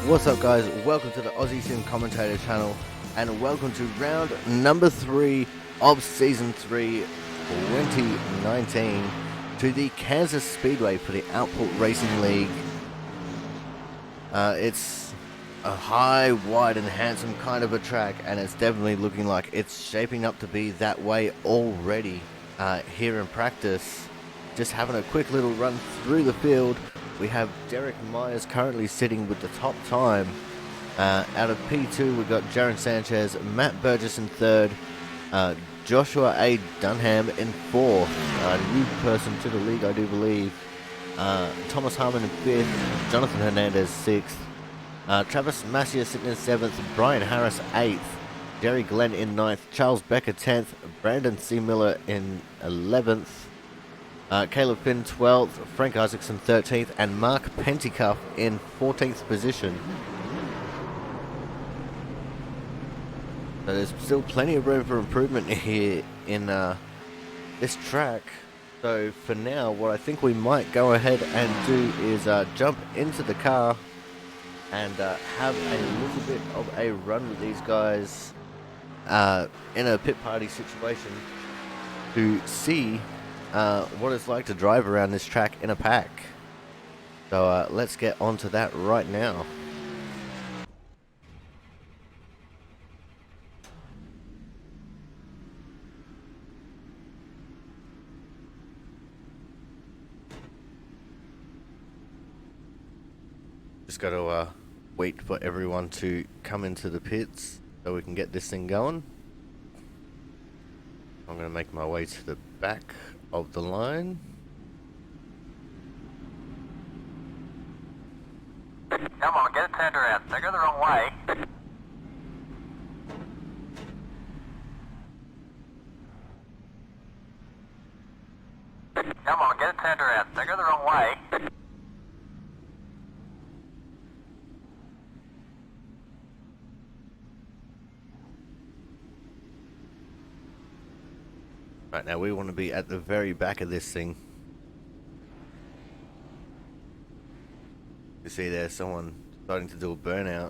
What's up, guys? Welcome to the Aussie Sim Commentator channel, and welcome to round number 3 of Season 3 2019 to the Kansas Speedway for the Output Racing League. It's a high, wide and handsome kind of a track, and it's definitely looking like it's shaping up to be that way already here in practice. Just having a quick little run through the field. We have Derek Myers currently sitting with the top time. Out of P2, we've got Jaron Sanchez, Matt Burgess in third, Joshua A. Dunham in fourth, a new person to the league, I do believe. Thomas Harmon in fifth, Jonathan Hernandez sixth, Travis Massier sitting in seventh, Brian Harris eighth, Jerry Glenn in ninth, Charles Becker 10th, Brandon C. Miller in 11th, Caleb Finn 12th, Frank Isaacson 13th, and Mark Penticuff in 14th position. So there's still plenty of room for improvement here in this track. So for now, what I think we might go ahead and do is jump into the car and have a little bit of a run with these guys in a pit party situation to see what it's like to drive around this track in a pack. So let's get onto that right now. Just got to wait for everyone to come into the pits so we can get this thing going. I'm going to make my way to the back of the line. Come on, get it turned around. They go the wrong way. Come on, get it turned around. They go the wrong way. Right, now we want to be at the very back of this thing. You see there's someone starting to do a burnout.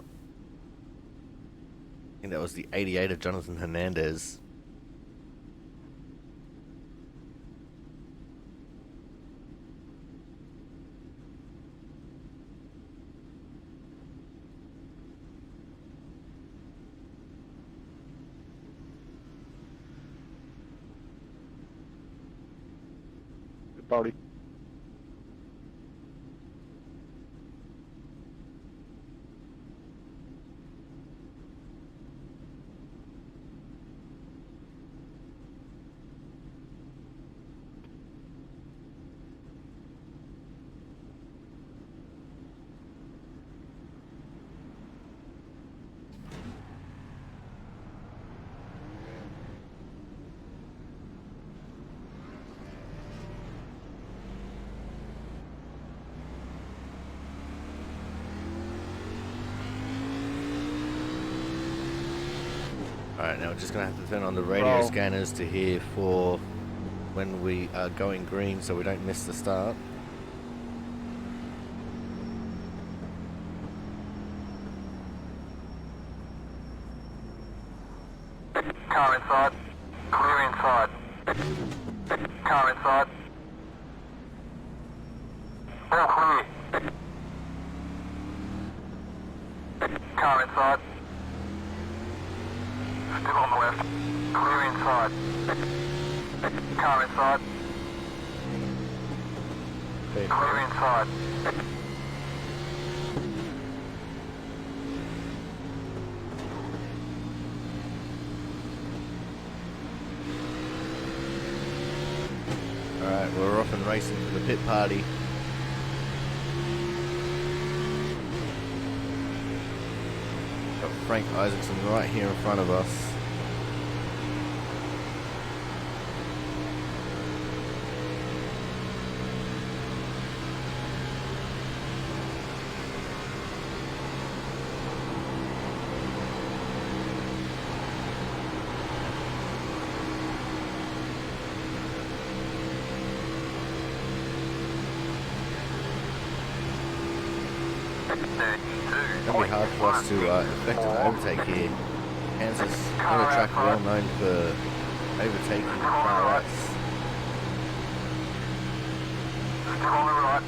I think that was the 88 of Jonathan Hernandez. Party. Alright, now we're just going to have to turn on the radio scanners to hear for when we are going green so we don't miss the start. Car inside. Clear inside. Car inside. All clear. Car inside. Still on the left. Clear inside. Car inside. Clear inside. Alright, we're off and racing for the pit party. Got Frank Isaacson right here in front of us. going to be hard for us to effect an overtake here. Kansas on a track well known for overtaking car outs. Still on the right.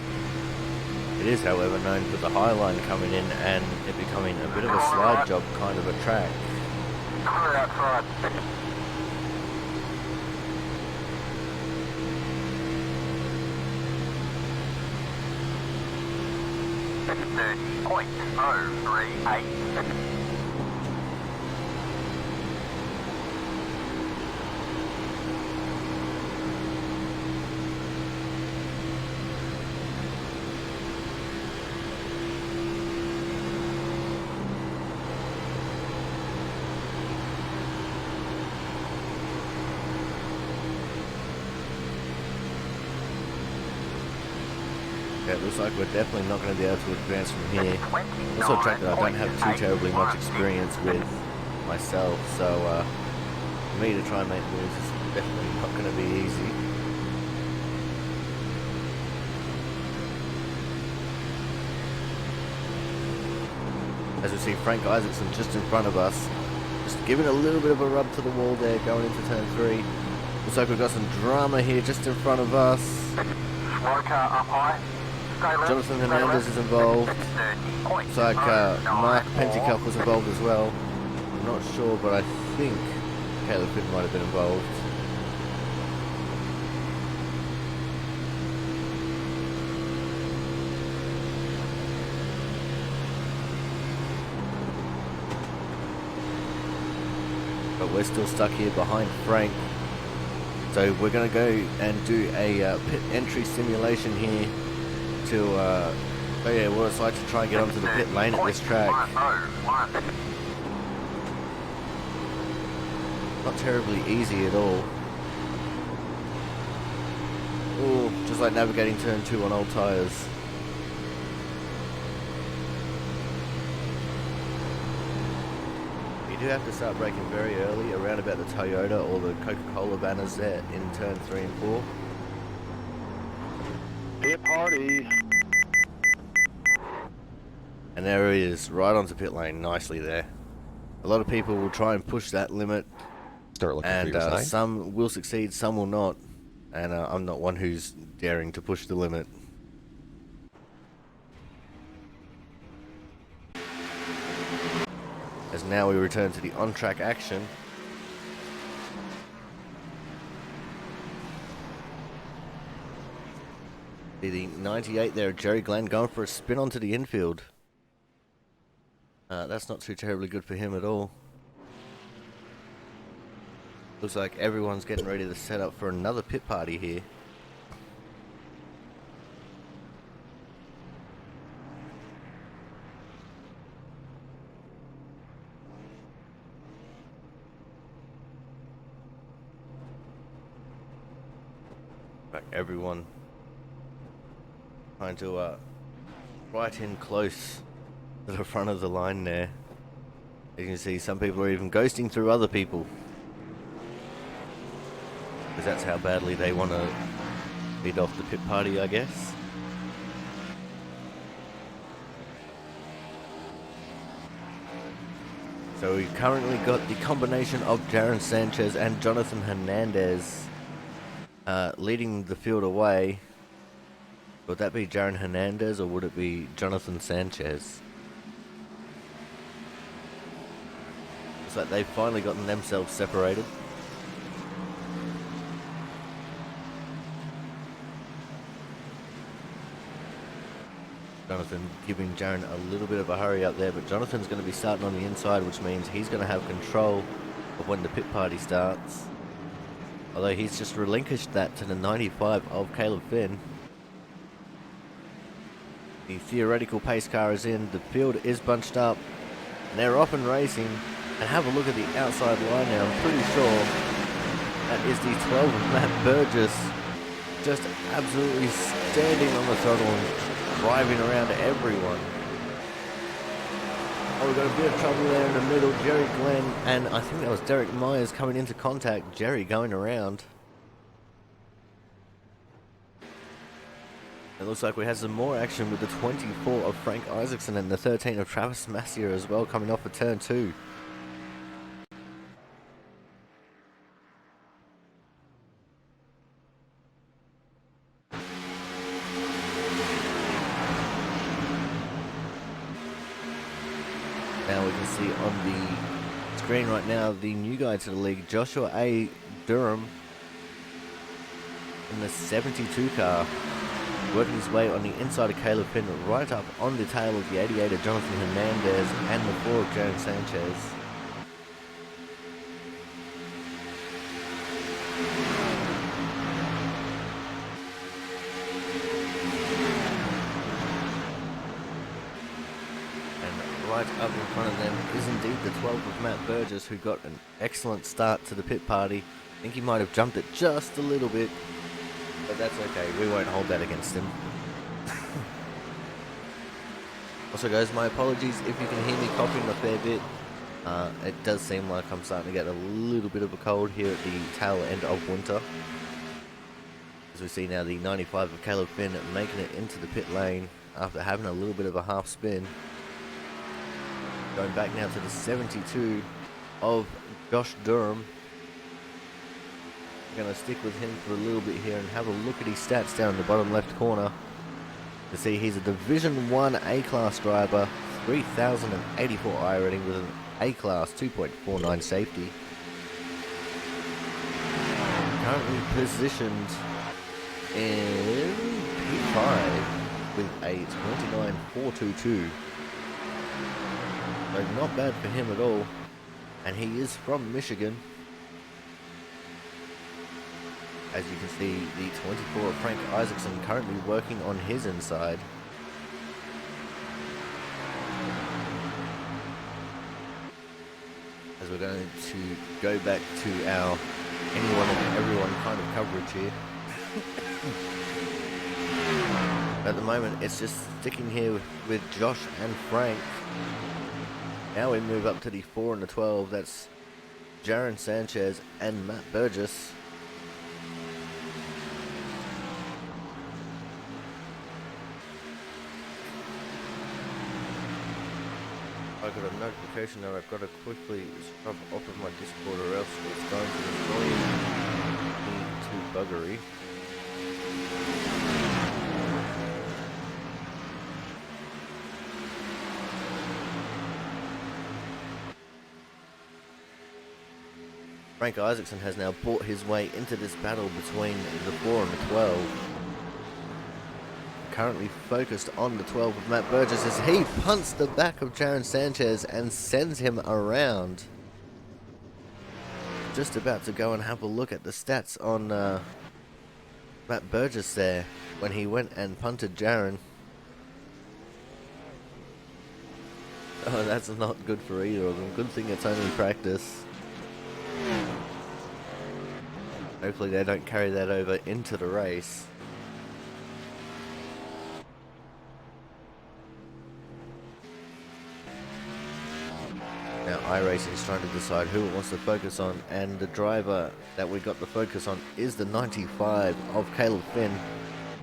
It is, however, known for the high line coming in and it becoming a bit of a slide job kind of a track. Clear outside. .038. Yeah, it looks like we're definitely not going to be able to advance from here. Also a track that I don't have too terribly much experience with myself, so for me to try and make moves is definitely not going to be easy. As we see Frank Isaacson just in front of us, just giving a little bit of a rub to the wall there going into turn 3. Looks like we've got some drama here just in front of us. Slow car up high. Jonathan Hernandez is involved. Looks like Mark Pentecoff was involved as well. I'm not sure, but I think Caleb Finn might have been involved. But we're still stuck here behind Frank. So we're going to go and do a pit entry simulation here to show you what it's like to try and get onto the pit lane at this track. Not terribly easy at all. Ooh, just like navigating turn 2 on old tyres. You do have to start braking very early around about the Toyota or the Coca-Cola banners there in turn 3 and 4. Pit party. And there he is, right onto pit lane, nicely there. A lot of people will try and push that limit, Start looking for and your side. some will succeed, some will not. And I'm not one who's daring to push the limit. As now we return to the on-track action. The 98 there, Jerry Glenn, going for a spin onto the infield. That's not too terribly good for him at all. Looks like everyone's getting ready to set up for another pit party here. Like everyone trying to right in close to the front of the line there. You can see some people are even ghosting through other people, because that's how badly they want to lead off the pit party, I guess. So we currently got the combination of Jaron Sanchez and Jonathan Hernandez leading the field away. Would that be Jaron Hernandez or would it be Jonathan Sanchez? Looks like they've finally gotten themselves separated. Jonathan giving Jaron a little bit of a hurry up there, but Jonathan's going to be starting on the inside, which means he's going to have control of when the pit party starts. Although he's just relinquished that to the 95 of Caleb Finn. The theoretical pace car is in, the field is bunched up, and they're off and racing. And have a look at the outside line now. I'm pretty sure that is the 12 of Matt Burgess, just absolutely standing on the throttle and driving around everyone. Oh, we've got a bit of trouble there in the middle. Jerry Glenn, and I think that was Derek Myers coming into contact. Jerry going around. It looks like we had some more action with the 24 of Frank Isaacson and the 13 of Travis Massier as well, coming off of turn 2. Now we can see on the screen right now the new guy to the league, Joshua A. Durham, in the 72 car, working his way on the inside of Caleb Finn, right up on the tail of the 88 of Jonathan Hernandez and the 4 of Jaron Sanchez. And right up in front of them is indeed the 12 of Matt Burgess, who got an excellent start to the pit party. I think he might have jumped it just a little bit, but that's okay, we won't hold that against him. Also guys, my apologies if you can hear me coughing a fair bit. It does seem like I'm starting to get a little bit of a cold here at the tail end of winter. As we see now the 95 of Caleb Finn making it into the pit lane after having a little bit of a half spin. Going back now to the 72 of Josh Durham. We're going to stick with him for a little bit here and have a look at his stats down in the bottom left corner. To see he's a Division 1 A-Class driver, 3,084 I rating with an A-Class 2.49 safety. Currently positioned in P5 with a 29.422. So not bad for him at all. And he is from Michigan. As you can see, the 24 of Frank Isaacson currently working on his inside. As we're going to go back to our anyone and everyone kind of coverage here. At the moment, it's just sticking here with Josh and Frank. Now we move up to the 4 and the 12. That's Jaron Sanchez and Matt Burgess. I got a notification that I've got to quickly scrub off of my Discord or else it's going to destroy me to buggery. Frank Isaacson has now bought his way into this battle between the 4 and the 12. Currently focused on the 12 of Matt Burgess as he punts the back of Jaron Sanchez and sends him around. Just about to go and have a look at the stats on Matt Burgess there when he went and punted Jaron. Oh, that's not good for either of them. Good thing it's only practice. Hopefully they don't carry that over into the race. Now iRacing is trying to decide who it wants to focus on, and the driver that we got to focus on is the 95 of Caleb Finn,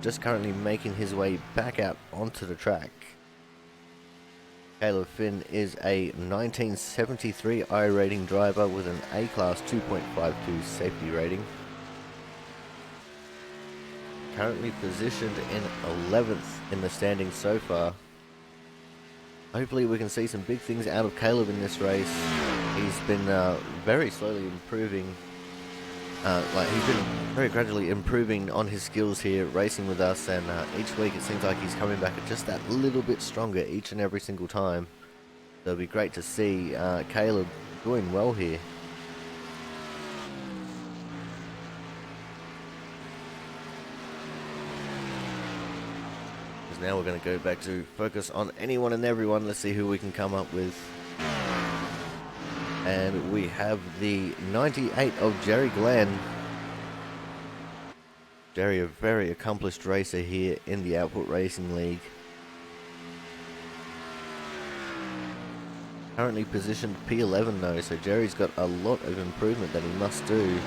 just currently making his way back out onto the track. Caleb Finn is a 1973 I rating driver with an A-Class 2.52 safety rating. Currently positioned in 11th in the standings so far. Hopefully we can see some big things out of Caleb in this race. He's been very slowly improving. He's been very gradually improving on his skills here racing with us, and each week it seems like he's coming back just that little bit stronger each and every single time. So it'll be great to see Caleb doing well here. Now we're going to go back to focus on anyone and everyone. Let's see who we can come up with. And we have the 98 of Jerry Glenn. Jerry, a very accomplished racer here in the Output Racing League. Currently positioned P11 though, so Jerry's got a lot of improvement that he must do.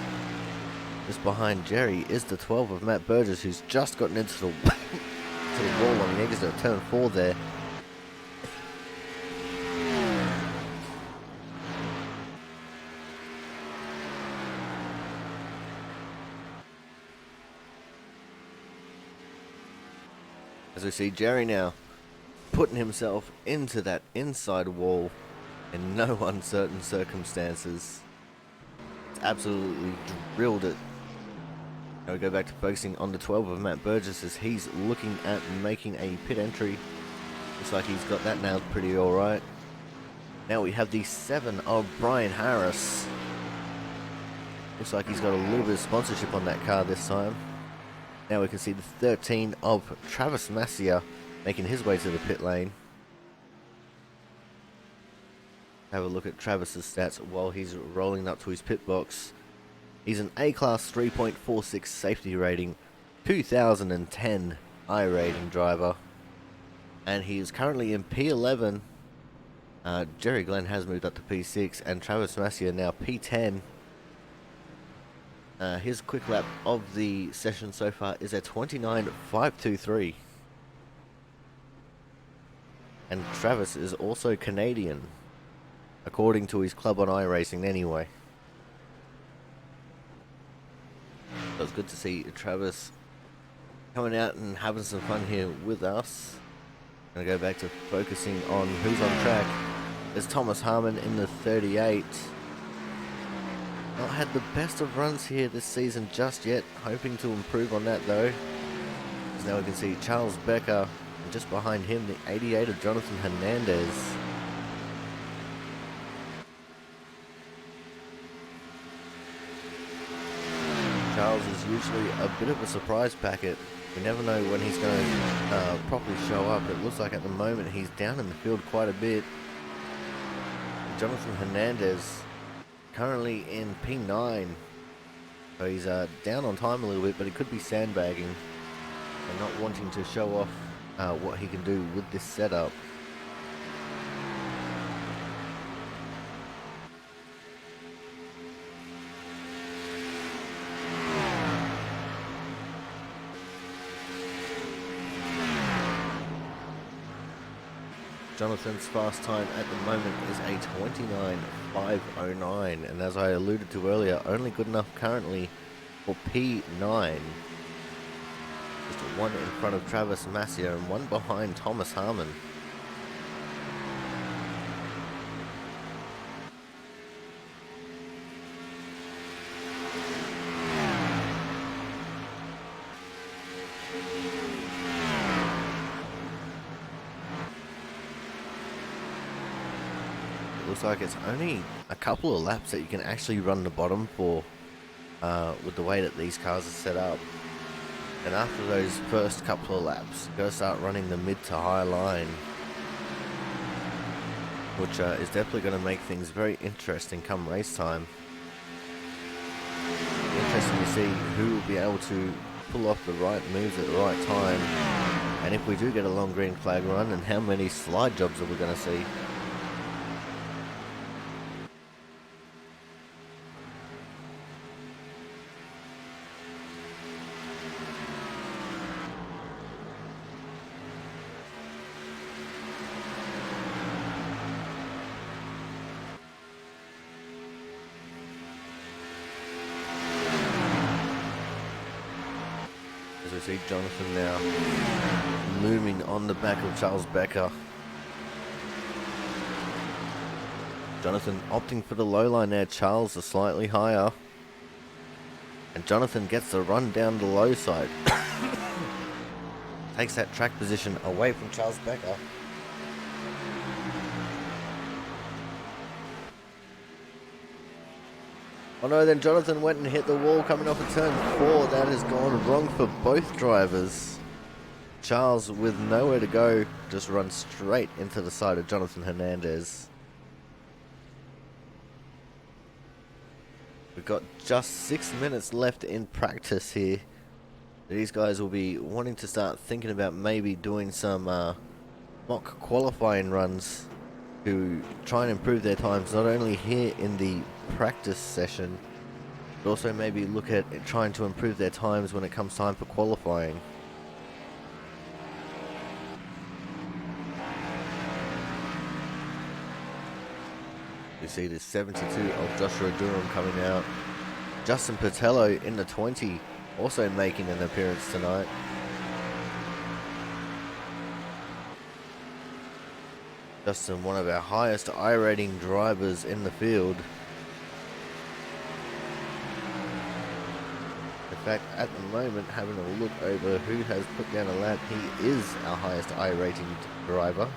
Just behind Jerry is the 12 of Matt Burgess, who's just gotten into the to the wall. I mean, he exits at turn 4 there. As we see Jerry now putting himself into that inside wall in no uncertain circumstances. It's absolutely drilled it. Now we go back to focusing on the 12 of Matt Burgess as he's looking at making a pit entry. Looks like he's got that nailed pretty alright. Now we have the 7 of Brian Harris. Looks like he's got a little bit of sponsorship on that car this time. Now we can see the 13 of Travis Massier making his way to the pit lane. Have a look at Travis's stats while he's rolling up to his pit box. He's an A-Class 3.46 safety rating, 2010 I rating driver. And he is currently in P11. Jerry Glenn has moved up to P6 and Travis Massier now P10. His quick lap of the session so far is at 29.523. And Travis is also Canadian, according to his club on iRacing anyway. So it's good to see Travis coming out and having some fun here with us. Gonna go back to focusing on who's on track. There's Thomas Harmon in the 38. Not had the best of runs here this season just yet. Hoping to improve on that though. As now we can see Charles Becker, and just behind him the 88 of Jonathan Hernandez. Charles is usually a bit of a surprise packet. We never know when he's going to properly show up. It looks like at the moment he's down in the field quite a bit. Jonathan Hernandez currently in P9. So he's down on time a little bit, but he could be sandbagging and not wanting to show off what he can do with this setup. Jonathan's fast time at the moment is a 29.509, and as I alluded to earlier, only good enough currently for P9. Just one in front of Travis Massier and one behind Thomas Harmon. Looks like it's only a couple of laps that you can actually run the bottom for with the way that these cars are set up. And after those first couple of laps, you gotta start running the mid to high line, which is definitely going to make things very interesting come race time. Interesting to see who will be able to pull off the right moves at the right time, and if we do get a long green flag run, and how many slide jobs are we going to see. We see Jonathan now looming on the back of Charles Becker. Jonathan opting for the low line there. Charles is slightly higher. And Jonathan gets the run down the low side. Takes that track position away from Charles Becker. Oh no, then Jonathan went and hit the wall coming off of turn 4. That has gone wrong for both drivers. Charles, with nowhere to go, just runs straight into the side of Jonathan Hernandez. We've got just 6 minutes left in practice here. These guys will be wanting to start thinking about maybe doing some mock qualifying runs to try and improve their times, not only here in the practice session, but also maybe look at trying to improve their times when it comes time for qualifying. We see the 72 of Joshua Durham coming out. Justin Patello in the 20, also making an appearance tonight. Justin, one of our highest I-rating drivers in the field. In fact, at the moment, having a look over who has put down a lap, he is our highest I-rating driver.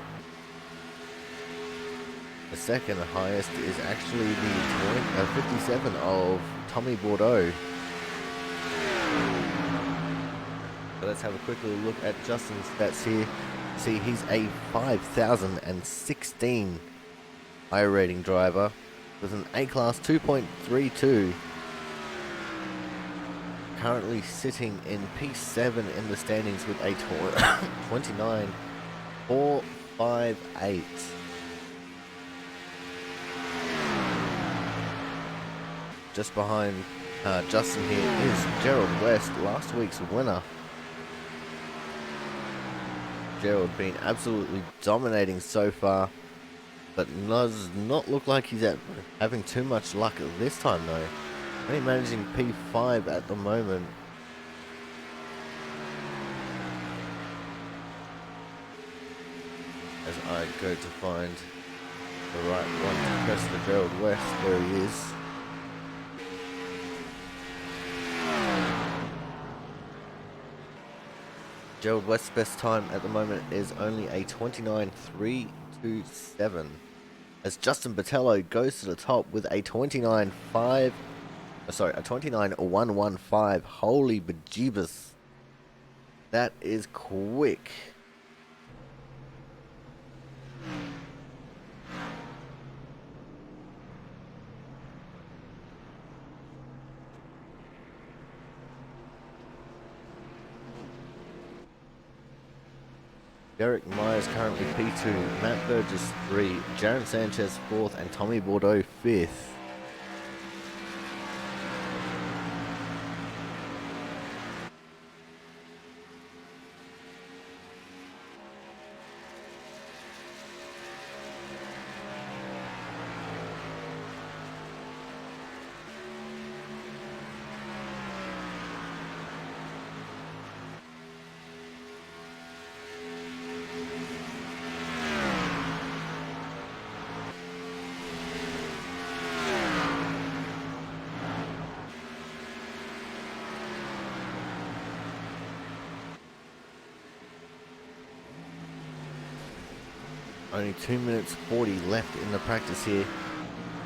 The second highest is actually the 57 of Tommy Bordeaux. So let's have a quick little look at Justin's stats here. See, he's a 5,016 I-rating driver with an A-Class 2.32. Currently sitting in P7 in the standings with a 29.458. Just behind Justin here is Gerald West, last week's winner. Gerald been absolutely dominating so far, but does not look like he's having too much luck this time though. Only managing P5 at the moment. As I go to find the right one to press for Gerald West, there he is. Gerald West's best time at the moment is only a 29.327. As Justin Patello goes to the top with a 29.115. Holy bejeebus. That is quick. Derek Myers currently P2, Matt Burgess 3, Jaron Sanchez 4th, and Tommy Bordeaux 5th. Only 2 minutes 40 left in the practice here.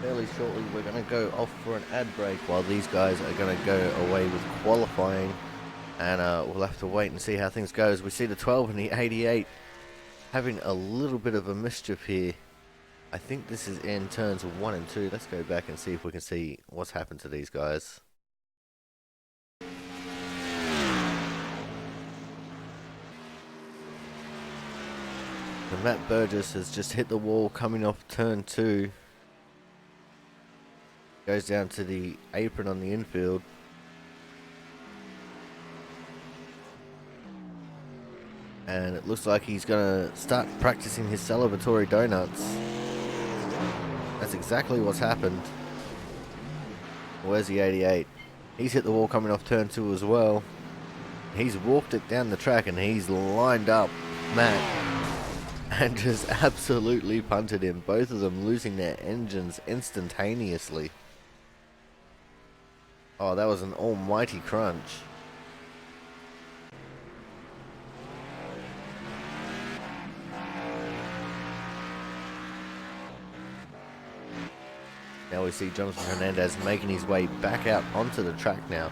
Fairly shortly we're going to go off for an ad break while these guys are going to go away with qualifying. And we'll have to wait and see how things go as we see the 12 and the 88 having a little bit of a mischief here. I think this is in turns 1 and 2. Let's go back and see if we can see what's happened to these guys. And Matt Burgess has just hit the wall coming off turn 2. Goes down to the apron on the infield. And it looks like he's going to start practicing his celebratory donuts. That's exactly what's happened. Where's the 88? He's hit the wall coming off turn 2 as well. He's walked it down the track and he's lined up Matt and just absolutely punted him. Both of them losing their engines instantaneously. Oh, that was an almighty crunch. Now we see Jonathan Hernandez making his way back out onto the track now.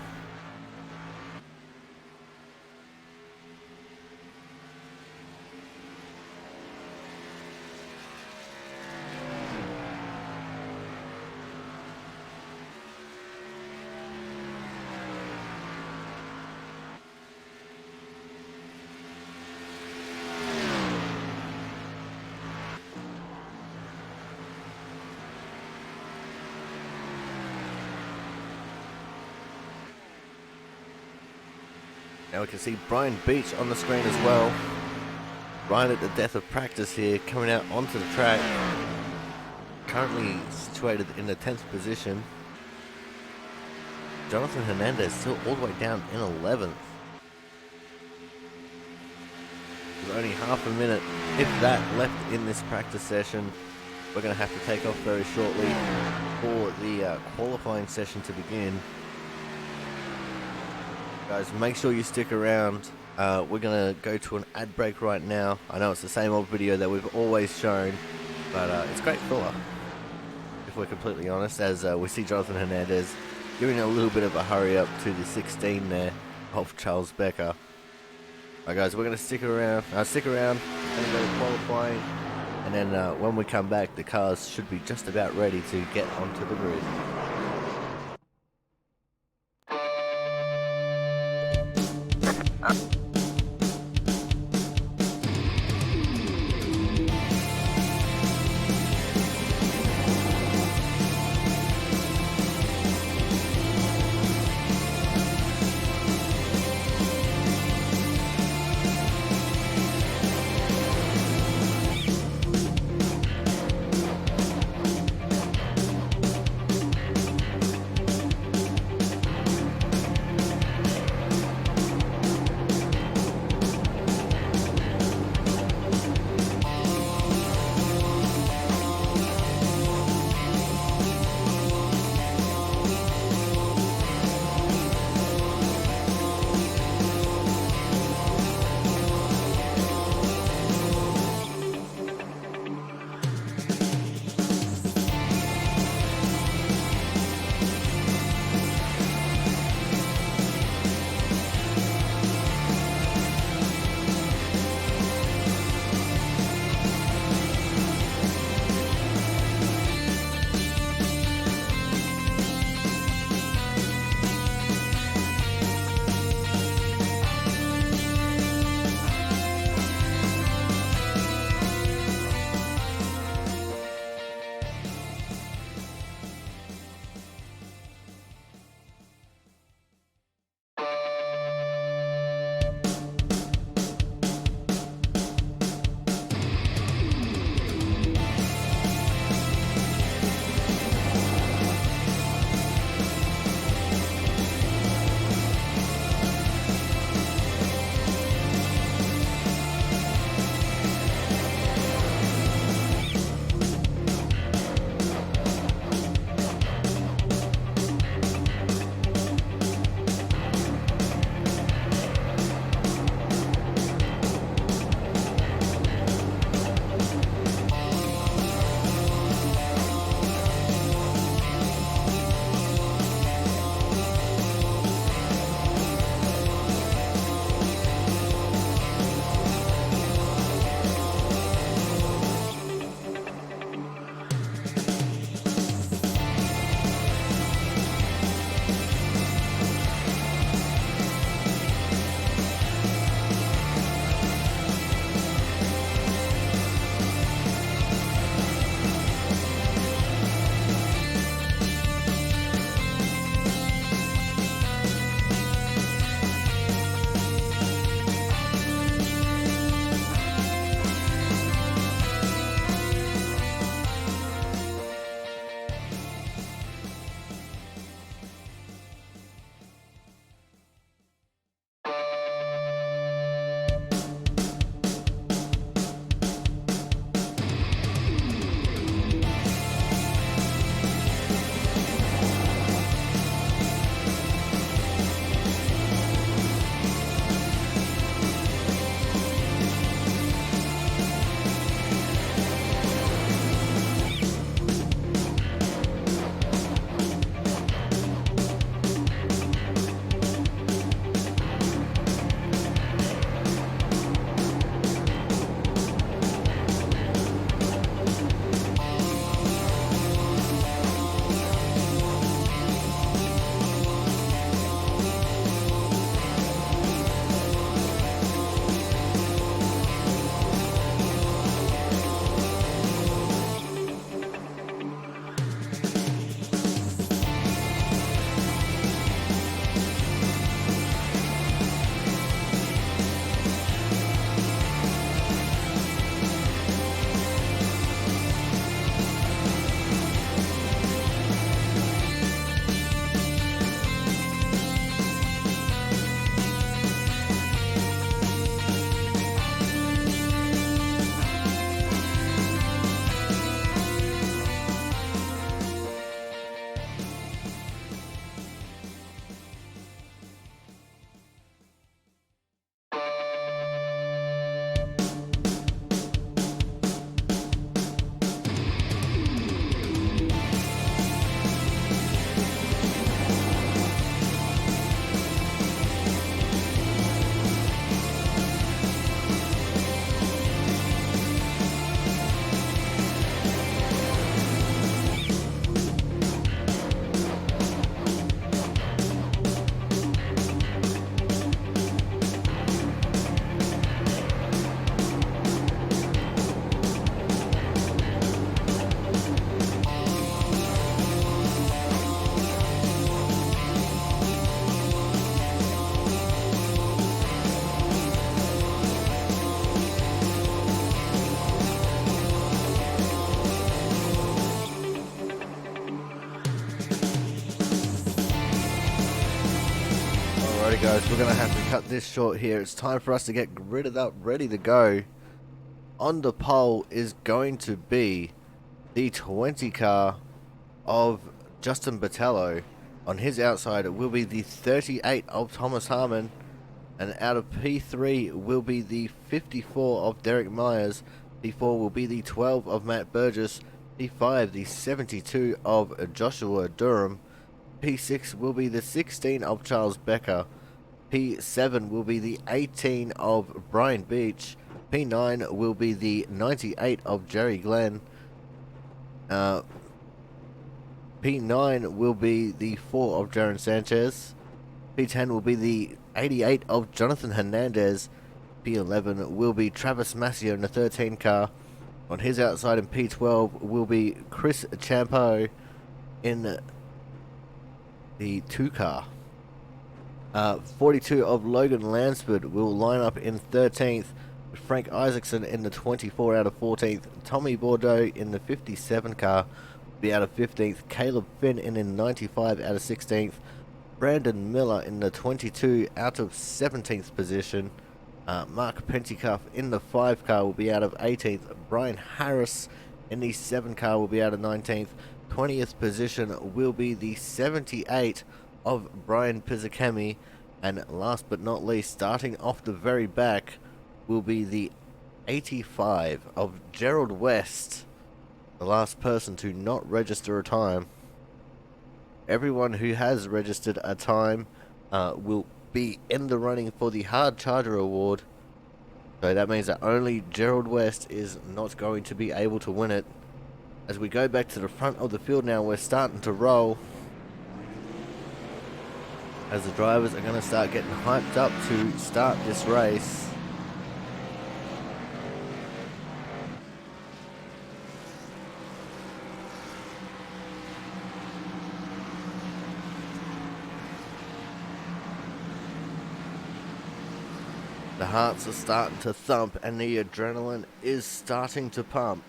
Now we can see Brian Beach on the screen as well. Right at the death of practice here, coming out onto the track. currently situated in the 10th position. Jonathan Hernandez still all the way down in 11th. With only half a minute, if that, left in this practice session. We're going to have to take off very shortly for the qualifying session to begin. Guys, make sure you stick around. We're going to go to an ad break right now. I know it's the same old video that we've always shown, but it's great filler, if we're completely honest, as we see Jonathan Hernandez giving a little bit of a hurry up to the 16 there of Charles Becker. Alright guys, we're going to stick around. Stick around, going to go to qualifying, and then when we come back, the cars should be just about ready to get onto the grid. Alrighty guys, we're going to have to cut this short here. It's time for us to get gridded up, ready to go. On the pole is going to be the 20 car of Justin Botello. On his outside it will be the 38 of Thomas Harmon. And out of P3 will be the 54 of Derek Myers. P4 will be the 12 of Matt Burgess. P5 the 72 of Joshua Durham. P6 will be the 16 of Charles Becker. P7 will be the 18 of Brian Beach. P9 will be the 98 of Jerry Glenn. P9 will be the 4 of Jaron Sanchez. P10 will be the 88 of Jonathan Hernandez. P11 will be Travis Massio in the 13 car. On his outside in P12 will be Chris Champeau in the 2 car. 42 of Logan Lansford will line up in 13th. Frank Isaacson in the 24 out of 14th. Tommy Bordeaux in the 57 car will be out of 15th. Caleb Finn in the 95 out of 16th. Brandon Miller in the 22 out of 17th position. Mark Pentecoff in the 5 car will be out of 18th. Brian Harris in the 7 car will be out of 19th. 20th position will be the 78 of Brian Pizzakemi. And last but not least, starting off the very back, will be the 85 of Gerald West, the last person to not register a time. Everyone who has registered a time will be in the running for the Hard Charger Award. So that means that only Gerald West is not going to be able to win it. As we go back to the front of the field now, we're starting to roll. As the drivers are going to start getting hyped up to start this race. The hearts are starting to thump and the adrenaline is starting to pump.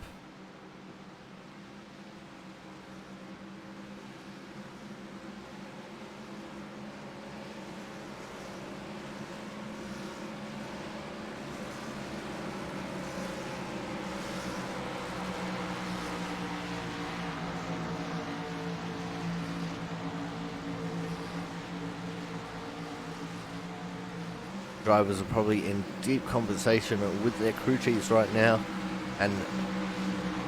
Drivers are probably in deep conversation with their crew chiefs right now, and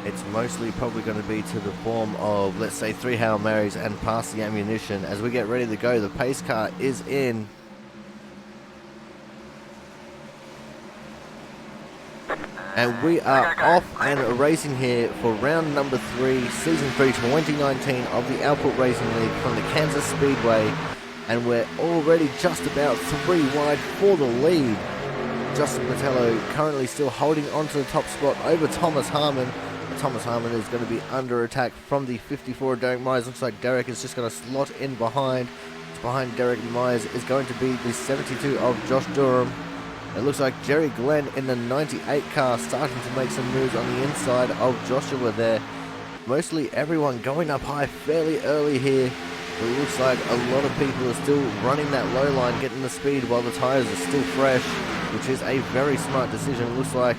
it's mostly probably going to be to the form of, let's say, 3 Hail Marys and pass the ammunition. As we get ready to go, the pace car is in. And we are off and racing here for round number 3, season 3 2019 of the Output Racing League from the Kansas Speedway. And we're already just about 3 wide for the lead. Justin Botello currently still holding on to the top spot over Thomas Harmon. Thomas Harmon is going to be under attack from the 54 of Derek Myers. Looks like Derek is just going to slot in behind. Behind Derek Myers is going to be the 72 of Josh Durham. It looks like Jerry Glenn in the 98 car starting to make some moves on the inside of Joshua there. Mostly everyone going up high fairly early here. It looks like a lot of people are still running that low line, getting the speed while the tyres are still fresh, which is a very smart decision. It looks like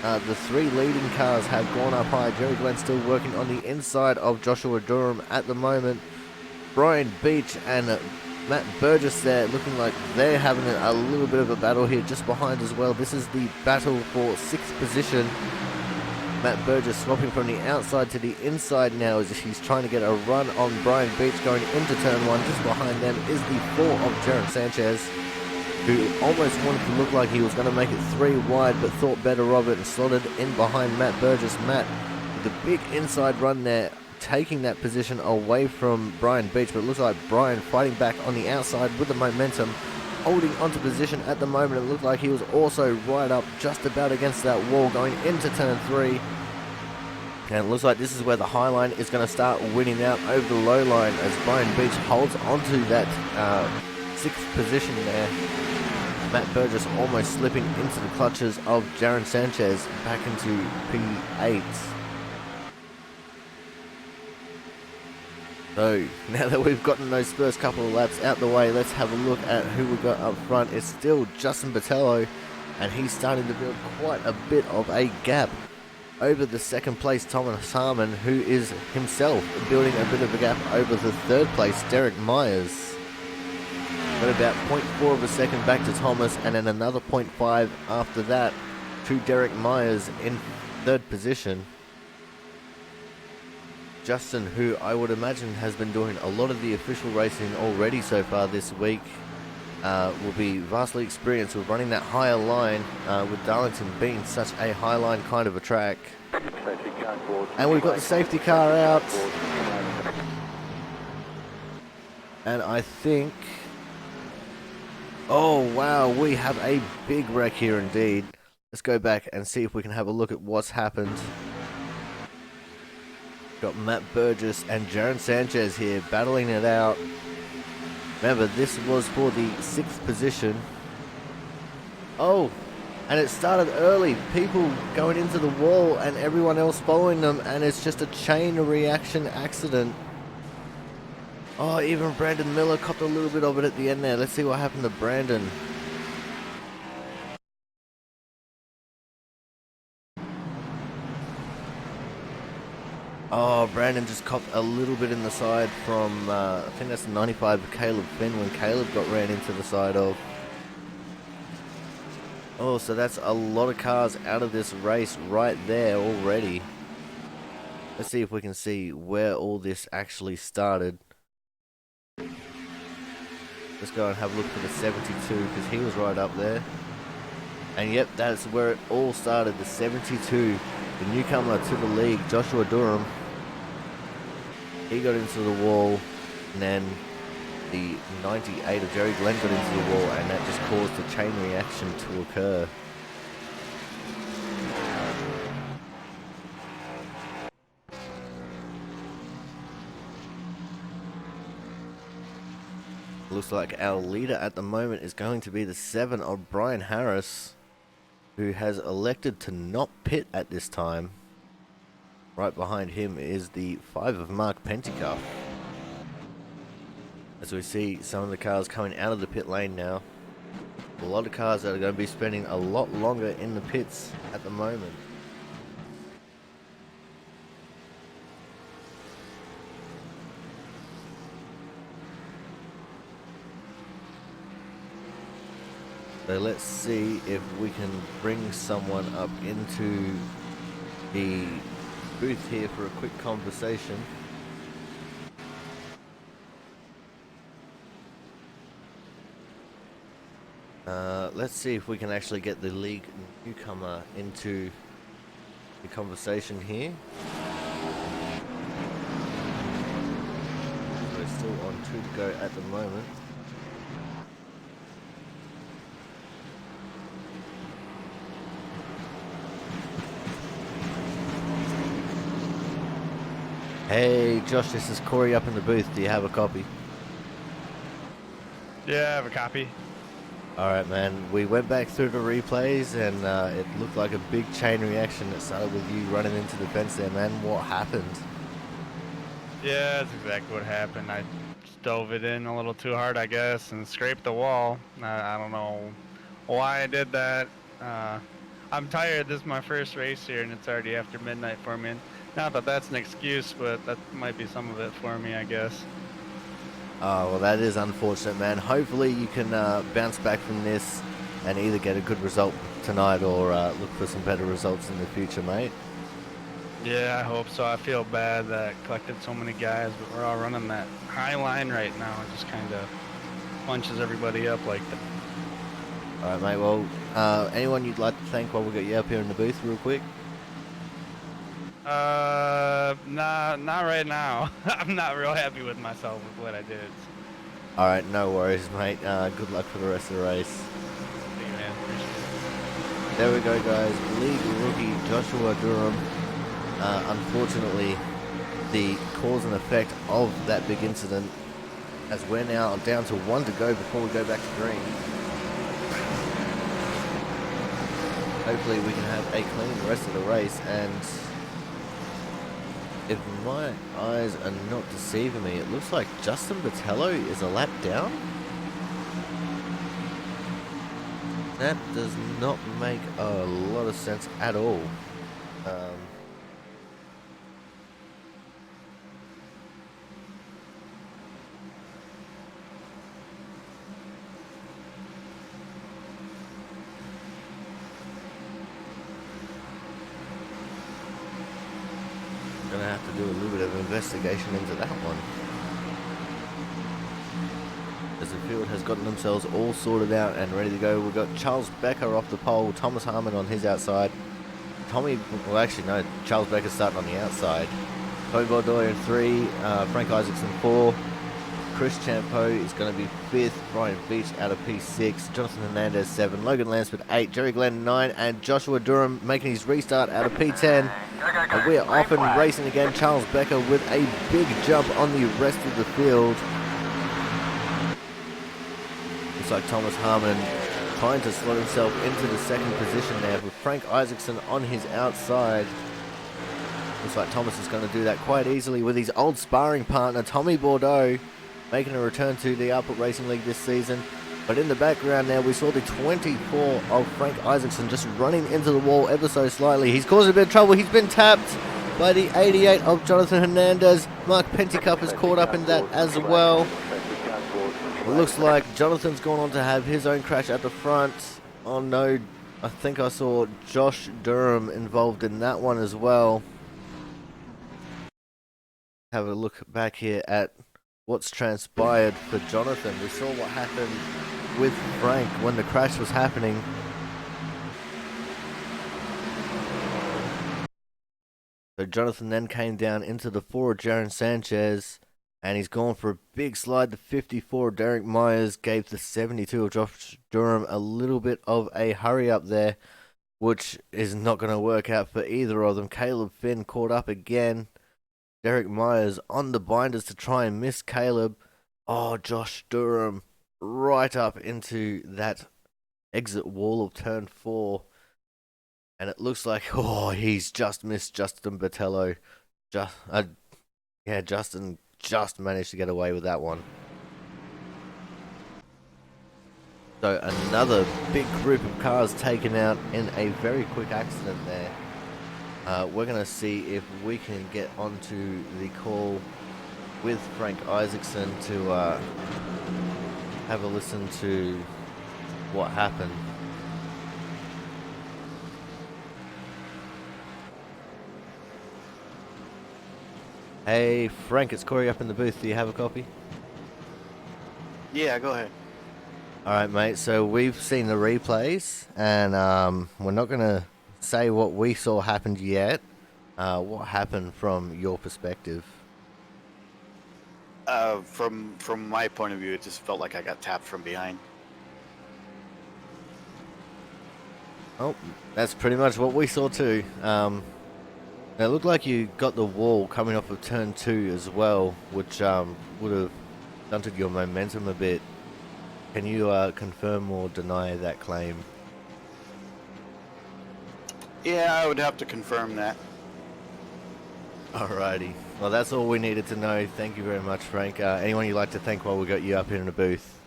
the 3 leading cars have gone up high. Jerry Glenn still working on the inside of Joshua Durham at the moment. Brian Beach and Matt Burgess there looking like they're having a little bit of a battle here just behind as well. This is the battle for 6th position. Matt Burgess swapping from the outside to the inside now as he's trying to get a run on Brian Beach going into turn 1. Just behind them is the 4 of Jaron Sanchez, who almost wanted to look like he was going to make it 3 wide but thought better of it and slotted in behind Matt Burgess. Matt with the big inside run there, taking that position away from Brian Beach, but it looks like Brian fighting back on the outside with the momentum, holding onto position at the moment. It looked like he was also right up just about against that wall going into turn 3. And it looks like this is where the high line is going to start winning out over the low line as Brian Beach holds onto that 6th position there. Matt Burgess almost slipping into the clutches of Jaron Sanchez back into P8. So now that we've gotten those first couple of laps out the way, let's have a look at who we got up front. It's still Justin Botello, and he's starting to build quite a bit of a gap over the second place Thomas Harmon, who is himself building a bit of a gap over the third place Derek Myers. Got about 0.4 of a second back to Thomas, and then another 0.5 after that to Derek Myers in third position. Justin, who I would imagine has been doing a lot of the official racing already so far this week, will be vastly experienced with running that higher line, with Darlington being such a high line kind of a track. And we've got the safety car out. And I think... Oh wow, we have a big wreck here indeed. Let's go back and see if we can have a look at what's happened. Got Matt Burgess and Jaron Sanchez here battling it out. Remember, this was for the 6th position. Oh, and it started early. People going into the wall and everyone else following them, and it's just a chain reaction accident. Oh, even Brandon Miller copped a little bit of it at the end there. Let's see what happened to Brandon. Oh, Brandon just copped a little bit in the side from, I think that's 95 Caleb Finn when Caleb got ran into the side of. Oh, so that's a lot of cars out of this race right there already. Let's see if we can see where all this actually started. Let's go and have a look for the 72 because he was right up there. And yep, that's where it all started, the 72. The newcomer to the league, Joshua Durham. He got into the wall, and then the 98 of Jerry Glenn got into the wall, and that just caused a chain reaction to occur. Looks like our leader at the moment is going to be the 7 of Brian Harris, who has elected to not pit at this time. Right behind him is the 5 of Mark Penticuff. As we see some of the cars coming out of the pit lane now. A lot of cars that are going to be spending a lot longer in the pits at the moment. So let's see if we can bring someone up into the booth here for a quick conversation. Let's see if we can actually get the league newcomer into the conversation here. We're still on 2 to go at the moment. Hey Josh, this is Corey up in the booth. Do you have a copy? Yeah, I have a copy. Alright man, we went back through the replays and it looked like a big chain reaction that started with you running into the fence there, man. What happened? Yeah, that's exactly what happened. I just dove it in a little too hard, I guess, and scraped the wall. I don't know why I did that. I'm tired. This is my first race here, and it's already after midnight for me. Not that that's an excuse, but that might be some of it for me, I guess. Oh, well, that is unfortunate, man. Hopefully you can bounce back from this and either get a good result tonight or look for some better results in the future, mate. Yeah, I hope so. I feel bad that I collected so many guys, but we're all running that high line right now. It just kind of punches everybody up like that. All right, mate. Well, anyone you'd like to thank while we got you up here in the booth real quick? Nah, not right now. I'm not real happy with myself with what I did. All right, no worries, mate. Good luck for the rest of the race. Thank you, man. Appreciate it. There we go, guys. League rookie Joshua Durham. Unfortunately, the cause and effect of that big incident, as we're now down to 1 to go before we go back to green. Hopefully we can have a clean rest of the race and If my eyes are not deceiving me, it looks like Justin Botello is a lap down. That does not make a lot of sense at all. Gonna have to do a little bit of investigation into that one. As the field has gotten themselves all sorted out and ready to go, we've got Charles Becker off the pole, Thomas Harmon on his outside. Well actually no, Charles Becker's starting on the outside. Tommy Bordeaux in 3, Frank Isaacson 4, Chris Champeau is going to be 5th, Brian Beach out of P6, Jonathan Hernandez 7, Logan Lansford 8, Jerry Glenn 9, and Joshua Durham making his restart out of P10. And we are off and racing again. Charles Becker with a big jump on the rest of the field. Looks like Thomas Harmon trying to slot himself into the second position there with Frank Isaacson on his outside. Looks like Thomas is going to do that quite easily with his old sparring partner Tommy Bordeaux making a return to the Output Racing League this season. But in the background now, we saw the 24 of Frank Isaacson just running into the wall ever so slightly. He's caused a bit of trouble. He's been tapped by the 88 of Jonathan Hernandez. Mark Penticup is caught up in that as well. It looks like Jonathan's gone on to have his own crash at the front. Oh no, I think I saw Josh Durham involved in that one as well. Have a look back here at what's transpired for Jonathan. We saw what happened with Frank when the crash was happening. So Jonathan then came down into the 4 of Jaron Sanchez, and he's gone for a big slide. The 54 Derek Myers gave the 72 of Josh Durham a little bit of a hurry up there, which is not going to work out for either of them. Caleb Finn caught up again. Derek Myers on the binders to try and miss Caleb. Oh, Josh Durham right up into that exit wall of turn 4. And it looks like, he's just missed Justin Botello. Justin just managed to get away with that one. So another big group of cars taken out in a very quick accident there. We're going to see if we can get onto the call with Frank Isaacson to have a listen to what happened. Hey Frank, it's Corey up in the booth. Do you have a copy? Yeah, go ahead. Alright mate, so we've seen the replays and we're not going to say what we saw happened yet. What happened from your perspective? From my point of view, it just felt like I got tapped from behind. Oh, that's pretty much what we saw too. It looked like you got the wall coming off of turn 2 as well, which would have stunted your momentum a bit. Can you confirm or deny that claim? Yeah, I would have to confirm that. Alrighty. Well, that's all we needed to know. Thank you very much, Frank. Anyone you'd like to thank while we got you up here in the booth?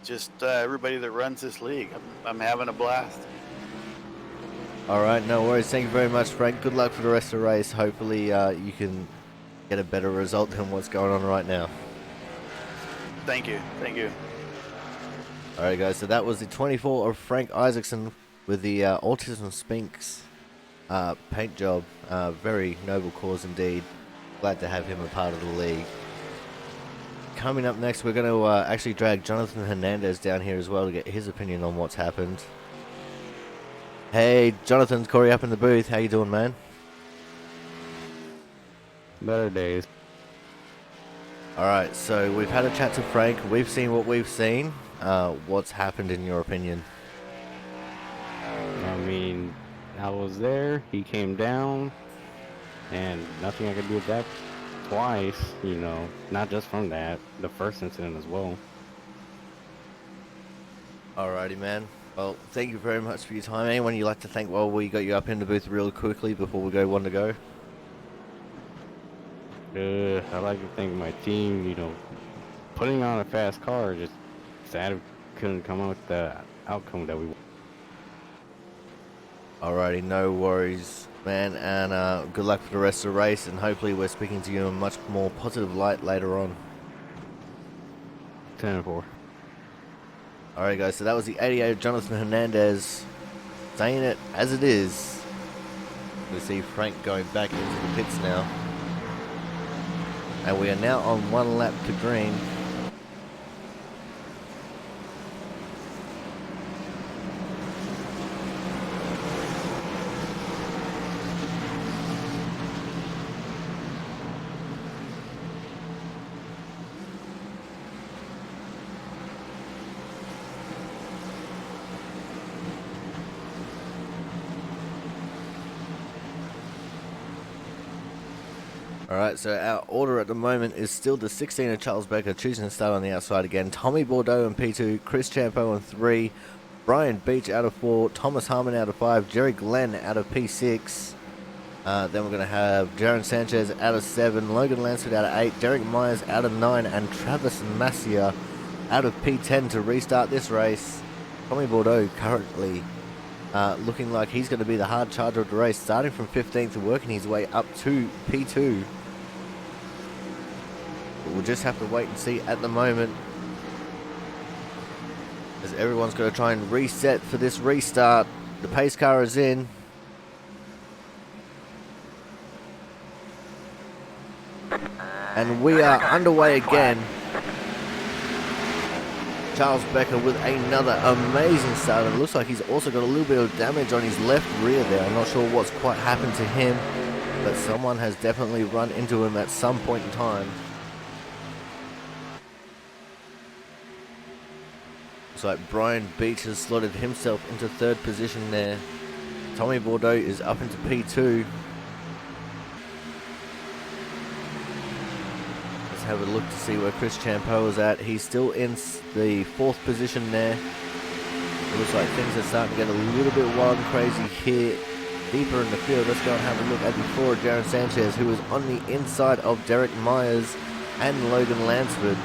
Just everybody that runs this league. I'm having a blast. Alright, no worries. Thank you very much, Frank. Good luck for the rest of the race. Hopefully you can get a better result than what's going on right now. Thank you. Thank you. Alright guys, so that was the 24 of Frank Isaacson with the Autism Spinks paint job. Very noble cause indeed. Glad to have him a part of the league. Coming up next, we're going to actually drag Jonathan Hernandez down here as well to get his opinion on what's happened. Hey, Jonathan, Corey up in the booth. How you doing, man? Better days. Alright, so we've had a chat to Frank. We've seen what we've seen. What's happened in your opinion? I mean, I was there, he came down, and nothing I could do with that twice, you know, not just from that, the first incident as well. Alrighty, man. Well, thank you very much for your time. Anyone you'd like to thank while we got you up in the booth real quickly before we go one to go? I like to think my team, putting on a fast car, just sad couldn't come up with the outcome that we want. Alrighty, no worries, man, and good luck for the rest of the race, and hopefully we're speaking to you in a much more positive light later on. 10-4. Alright guys, so that was the 88 of Jonathan Hernandez, saying it as it is. We see Frank going back into the pits now. And we are now on 1 lap to green. Alright, so our order at the moment is still the 16 of Charles Becker choosing to start on the outside again. Tommy Bordeaux in P2, Chris Champeau in 3, Brian Beach out of 4, Thomas Harmon out of 5, Jerry Glenn out of P6. Then we're going to have Jaron Sanchez out of 7, Logan Lansford out of 8, Derek Myers out of 9, and Travis Massia out of P10 to restart this race. Tommy Bordeaux currently looking like he's going to be the hard charger of the race, starting from 15th and working his way up to P2. But we'll just have to wait and see at the moment, as everyone's going to try and reset for this restart. The pace car is in. And we are underway again. Charles Becker with another amazing start. It looks like he's also got a little bit of damage on his left rear there. I'm not sure what's quite happened to him, but someone has definitely run into him at some point in time. Looks like Brian Beach has slotted himself into 3rd position there. Tommy Bordeaux is up into P2. Have a look to see where Chris Champeau is at. He's still in the 4th position there. It looks like things are starting to get a little bit wild and crazy here, deeper in the field. Let's go and have a look at the 4 of Jaron Sanchez, who is on the inside of Derek Myers and Logan Lansford.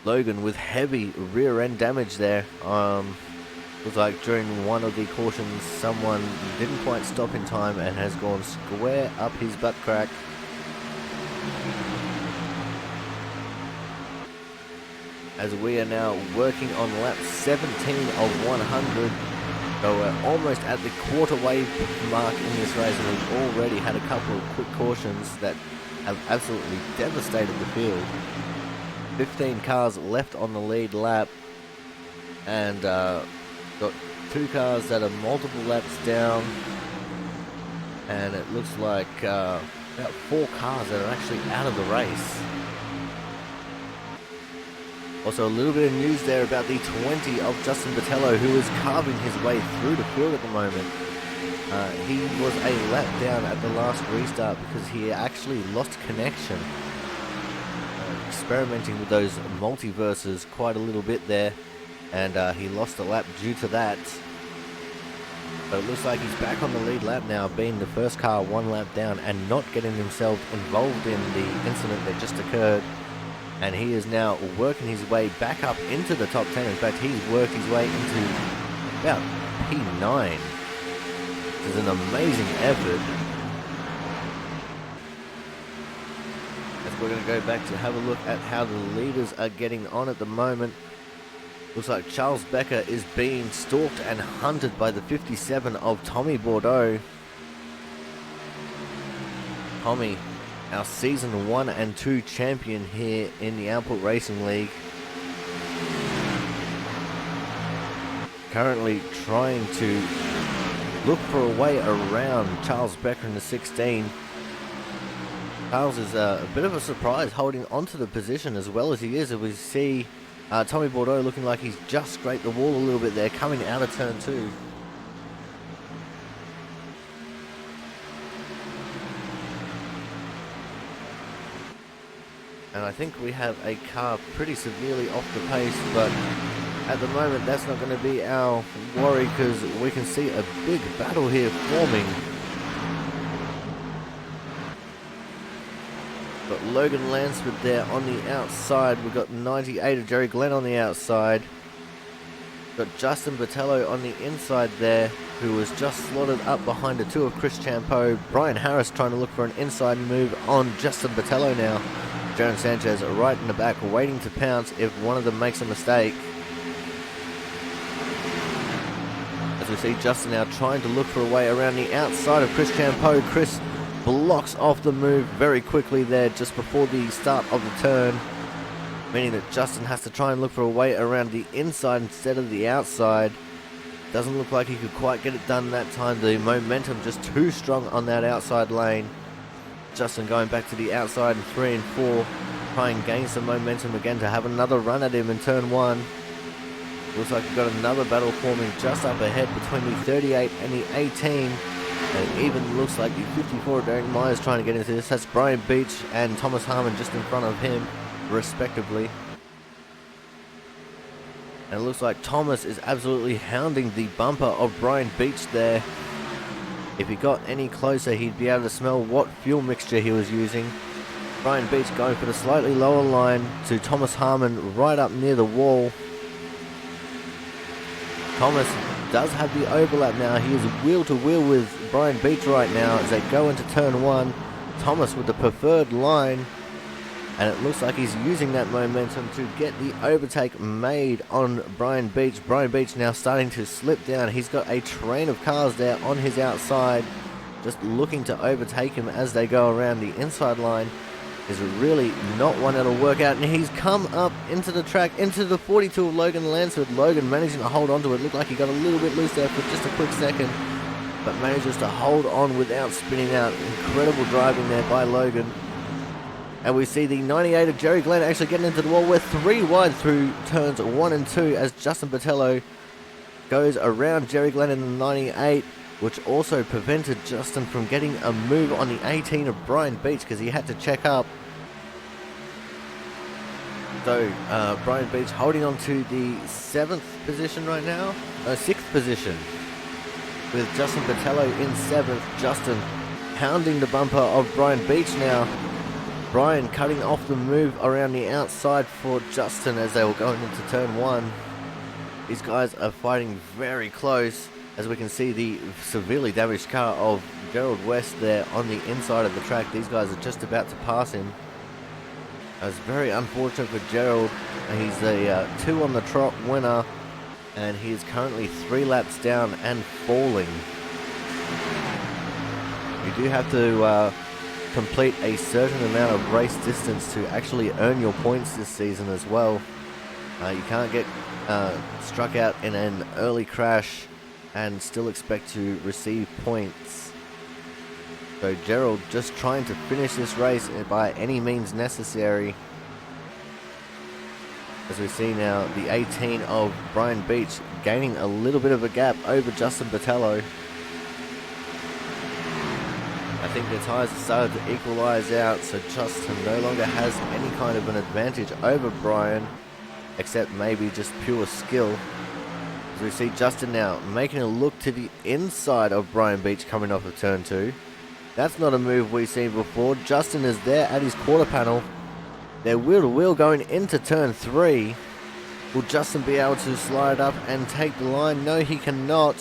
Logan with heavy rear end damage there. Looks like during one of the cautions someone didn't quite stop in time and has gone square up his butt crack. As we are now working on lap 17 of 100. So we're almost at the quarter-way mark in this race, and we've already had a couple of quick cautions that have absolutely devastated the field. 15 cars left on the lead lap, and got 2 cars that are multiple laps down, and it looks like about 4 cars that are actually out of the race. Also, a little bit of news there about the 20 of Justin Botello, who is carving his way through the field at the moment. He was a lap down at the last restart because he actually lost connection. Experimenting with those multiverses quite a little bit there, and he lost a lap due to that. But it looks like he's back on the lead lap now, being the first car 1 lap down and not getting himself involved in the incident that just occurred. And he is now working his way back up into the top 10. In fact, he's worked his way into about P9. This is an amazing effort. As we're going to go back to have a look at how the leaders are getting on at the moment. Looks like Charles Becker is being stalked and hunted by the 57 of Tommy Bordeaux. Tommy, our season 1 and 2 champion here in the Output Racing League, currently trying to look for a way around Charles Becker in the 16. Charles is a bit of a surprise holding onto the position as well as he is. As we see Tommy Bordeaux looking like he's just scraped the wall a little bit there coming out of turn 2. And I think we have a car pretty severely off the pace, but at the moment that's not going to be our worry because we can see a big battle here forming. Logan Lansford there on the outside. We've got 98 of Jerry Glenn on the outside. Got Justin Botello on the inside there, who was just slotted up behind the two of Chris Champeau. Brian Harris trying to look for an inside move on Justin Botello now. Jaron Sanchez right in the back, waiting to pounce if one of them makes a mistake. As we see Justin now trying to look for a way around the outside of Chris Champeau. Chris blocks off the move very quickly there just before the start of the turn, meaning that Justin has to try and look for a way around the inside instead of the outside. Doesn't look like he could quite get it done that time. The momentum just too strong on that outside lane. Justin going back to the outside in 3 and 4, try and gain some momentum again to have another run at him in turn 1. Looks like we've got another battle forming just up ahead between the 38 and the 18. And it even looks like the 54 of Derek Myers trying to get into this. That's Brian Beach and Thomas Harmon just in front of him, respectively. And it looks like Thomas is absolutely hounding the bumper of Brian Beach there. If he got any closer, he'd be able to smell what fuel mixture he was using. Brian Beach going for the slightly lower line to Thomas Harmon right up near the wall. Thomas does have the overlap now. He is wheel to wheel with Brian Beach right now as they go into turn 1. Thomas with the preferred line. And it looks like he's using that momentum to get the overtake made on Brian Beach. Brian Beach now starting to slip down. He's got a train of cars there on his outside, just looking to overtake him as they go around the inside line. Is really not one that'll work out, and he's come up into the track, into the 42 of Logan Lansford. Logan managing to hold on to it. Looked like he got a little bit loose there for just a quick second, but manages to hold on without spinning out. Incredible driving there by Logan. And we see the 98 of Jerry Glenn actually getting into the wall. We're 3 wide through turns 1 and 2 as Justin Botello goes around Jerry Glenn in the 98, which also prevented Justin from getting a move on the 18 of Brian Beach because he had to check up. So Brian Beach holding on to the 7th position right now, 6th position, with Justin Botello in 7th. Justin pounding the bumper of Brian Beach now. Brian cutting off the move around the outside for Justin as they were going into turn 1. These guys are fighting very close, as we can see the severely damaged car of Gerald West there on the inside of the track. These guys are just about to pass him. It was very unfortunate for Gerald. He's the 2 on the trot winner, and he is currently 3 laps down and falling. You do have to complete a certain amount of race distance to actually earn your points this season as well. You can't get struck out in an early crash and still expect to receive points. So Gerald just trying to finish this race by any means necessary. As we see now, the 18 of Brian Beach gaining a little bit of a gap over Justin Botello. I think the tyres have started to equalise out, so Justin no longer has any kind of an advantage over Brian, except maybe just pure skill. As we see Justin now making a look to the inside of Brian Beach coming off of turn 2. That's not a move we've seen before. Justin is there at his quarter panel. They're wheel to wheel going into turn 3. Will Justin be able to slide up and take the line? No, he cannot.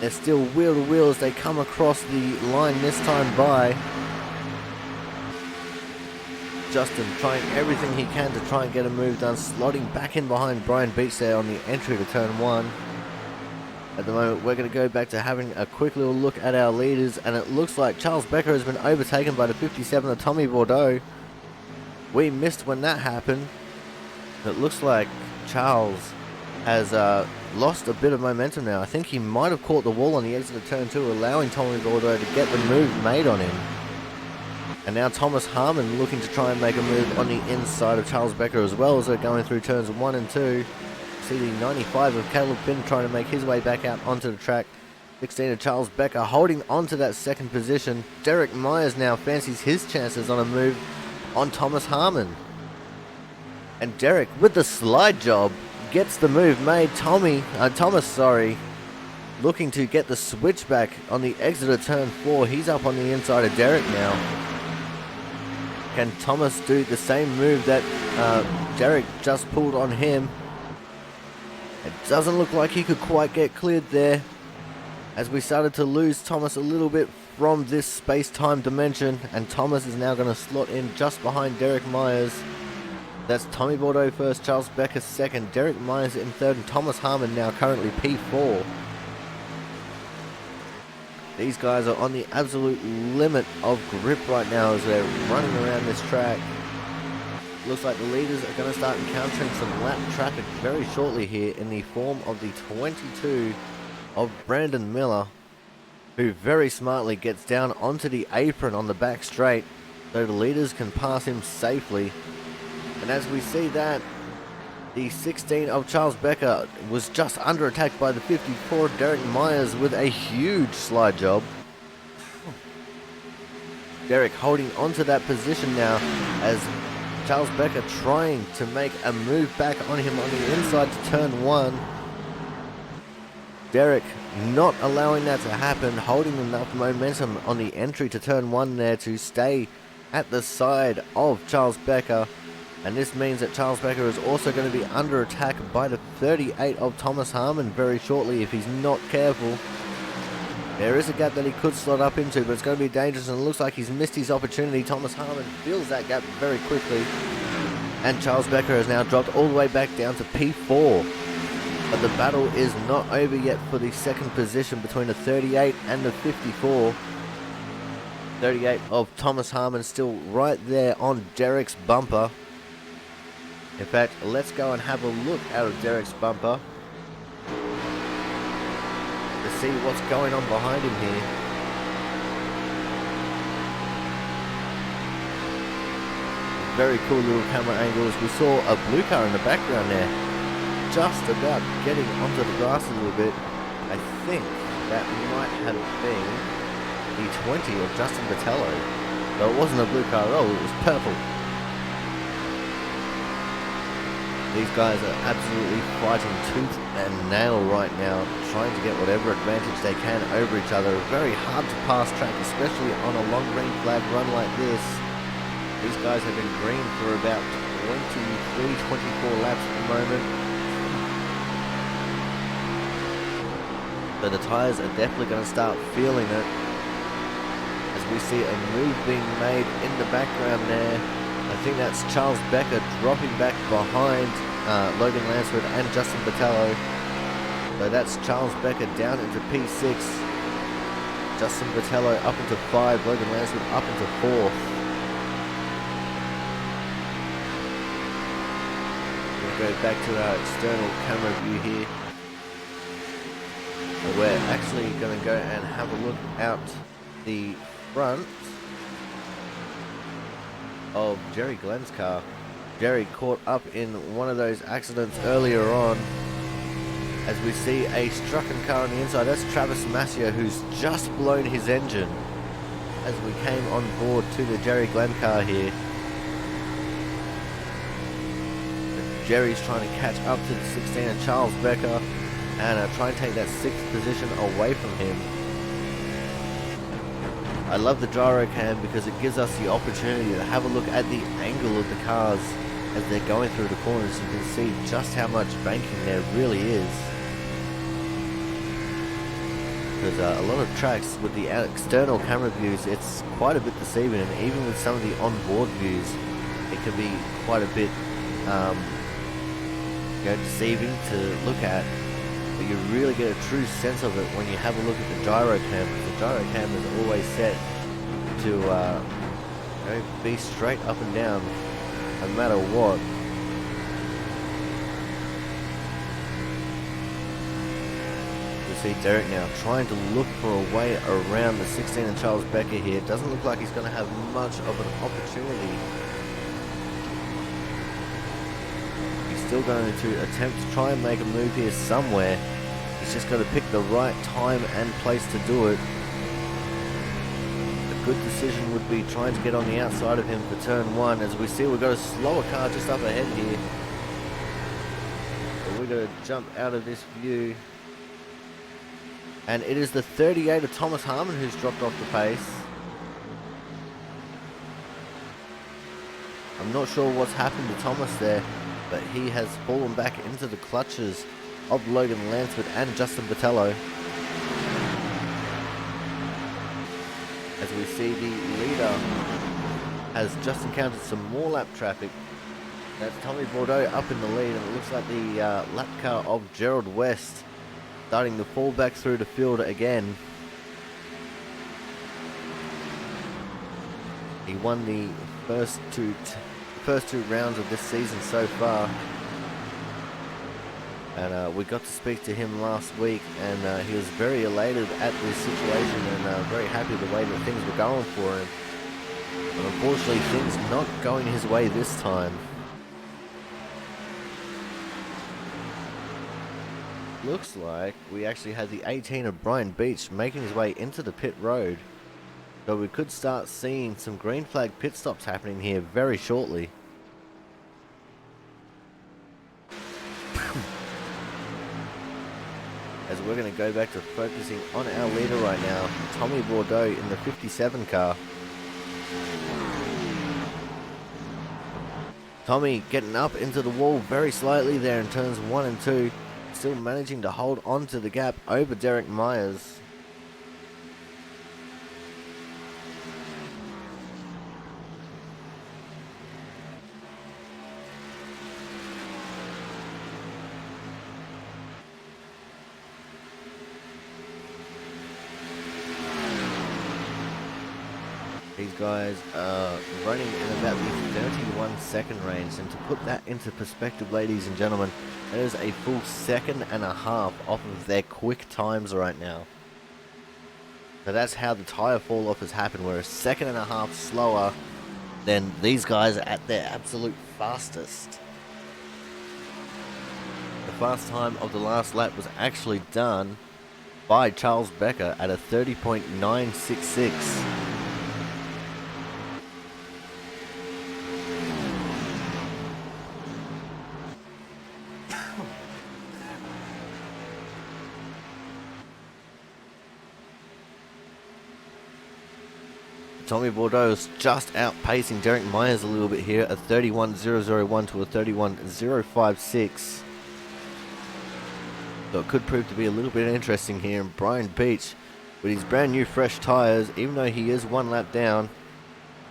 They're still wheel to wheel as they come across the line this time by. Justin trying everything he can to try and get a move done, slotting back in behind Brian Beach there on the entry to turn 1. At the moment, we're going to go back to having a quick little look at our leaders, and it looks like Charles Becker has been overtaken by the 57 of Tommy Bordeaux. We missed when that happened. It looks like Charles has lost a bit of momentum now. I think he might have caught the wall on the exit of turn 2, allowing Tommy Bordeaux to get the move made on him. And now Thomas Harmon looking to try and make a move on the inside of Charles Becker as well as they're going through turns 1 and 2. See the 95 of Caleb Finn trying to make his way back out onto the track. 16 of Charles Becker holding on to that 2nd position. Derek Myers now fancies his chances on a move on Thomas Harmon. And Derek, with the slide job, gets the move made. Thomas, looking to get the switchback on the exit of turn 4. He's up on the inside of Derek now. Can Thomas do the same move that Derek just pulled on him? It doesn't look like he could quite get cleared there, as we started to lose Thomas a little bit from this space-time dimension, and Thomas is now going to slot in just behind Derek Myers. That's Tommy Bordeaux first, Charles Becker second, Derek Myers in third, and Thomas Harmon now currently P4. These guys are on the absolute limit of grip right now as they're running around this track. Looks like the leaders are going to start encountering some lap traffic very shortly here in the form of the 22 of Brandon Miller, who very smartly gets down onto the apron on the back straight so the leaders can pass him safely. And as we see that, the 16 of Charles Becker was just under attack by the 54 Derek Myers with a huge slide job. Derek holding onto that position now as Charles Becker trying to make a move back on him on the inside to turn one. Derek not allowing that to happen, holding enough momentum on the entry to turn one there to stay at the side of Charles Becker. And this means that Charles Becker is also going to be under attack by the 38 of Thomas Harmon very shortly if he's not careful. There is a gap that he could slot up into, but it's going to be dangerous, and it looks like he's missed his opportunity. Thomas Harmon fills that gap very quickly, and Charles Becker has now dropped all the way back down to P4. But the battle is not over yet for the second position between the 38 and the 54. 38 of Thomas Harmon still right there on Derek's bumper. In fact, let's go and have a look out of Derek's bumper to see what's going on behind him here. Very cool little camera angles. We saw a blue car in the background there, just about getting onto the grass a little bit. I think that might have been the 20 of Justin Vitello. Though it wasn't a blue car at all, it was purple. These guys are absolutely fighting tooth and nail right now, trying to get whatever advantage they can over each other. Very hard to pass track, especially on a long green flag run like this. These guys have been green for about 23-24 laps at the moment. But the tyres are definitely going to start feeling it, as we see a move being made in the background there. I think that's Charles Becker dropping back behind Logan Lansford and Justin Vitello. So that's Charles Becker down into P6. Justin Vitello up into 5. Logan Lansford up into 4th. We'll go back to our external camera view here. So we're actually going to go and have a look out the front of Jerry Glenn's car. Jerry caught up in one of those accidents earlier on, as we see a strucken car on the inside. That's Travis Massio, who's just blown his engine as we came on board to the Jerry Glenn car here. Jerry's trying to catch up to the 16 and Charles Becker and try and take that 6th position away from him. I love the gyro cam because it gives us the opportunity to have a look at the angle of the cars as they're going through the corners. You can see just how much banking there really is. Because a lot of tracks with the external camera views, it's quite a bit deceiving, and even with some of the onboard views, it can be quite a bit deceiving to look at. But you really get a true sense of it when you have a look at the gyro cam. The gyro cam is always set to be straight up and down no matter what. You see Derek now trying to look for a way around the 16 and Charles Becker here. It doesn't look like he's going to have much of an opportunity. Still going to attempt to try and make a move here somewhere. He's just got to pick the right time and place to do it. A good decision would be trying to get on the outside of him for turn 1. As we see, we've got a slower car just up ahead here. So we're going to jump out of this view. And it is the 38 of Thomas Harmon who's dropped off the pace. I'm not sure what's happened to Thomas there, but he has fallen back into the clutches of Logan Lansford and Justin Botello. As we see the leader has just encountered some more lap traffic. That's Tommy Bordeaux up in the lead, and it looks like the lap car of Gerald West starting to fall back through the field again. He won the first two rounds of this season so far, and we got to speak to him last week, and he was very elated at this situation and very happy the way that things were going for him. But unfortunately, things not going his way this time. Looks like we actually had the 18 of Brian Beach making his way into the pit road. So we could start seeing some green flag pit stops happening here very shortly. As we're going to go back to focusing on our leader right now, Tommy Bordeaux in the 57 car. Tommy getting up into the wall very slightly there in turns 1 and 2. Still managing to hold on to the gap over Derek Myers. These guys are running in about the 31-second range, and to put that into perspective, ladies and gentlemen, that is a full 1.5 seconds off of their quick times right now. So that's how the tyre fall off has happened. We're 1.5 seconds slower than these guys at their absolute fastest. The fast time of the last lap was actually done by Charles Becker at a 30.966. Tommy Bordeaux is just outpacing Derek Myers a little bit here, a 31.001 to a 31.056. So it could prove to be a little bit interesting here. And Brian Beach, with his brand new fresh tyres, even though he is 1 lap down,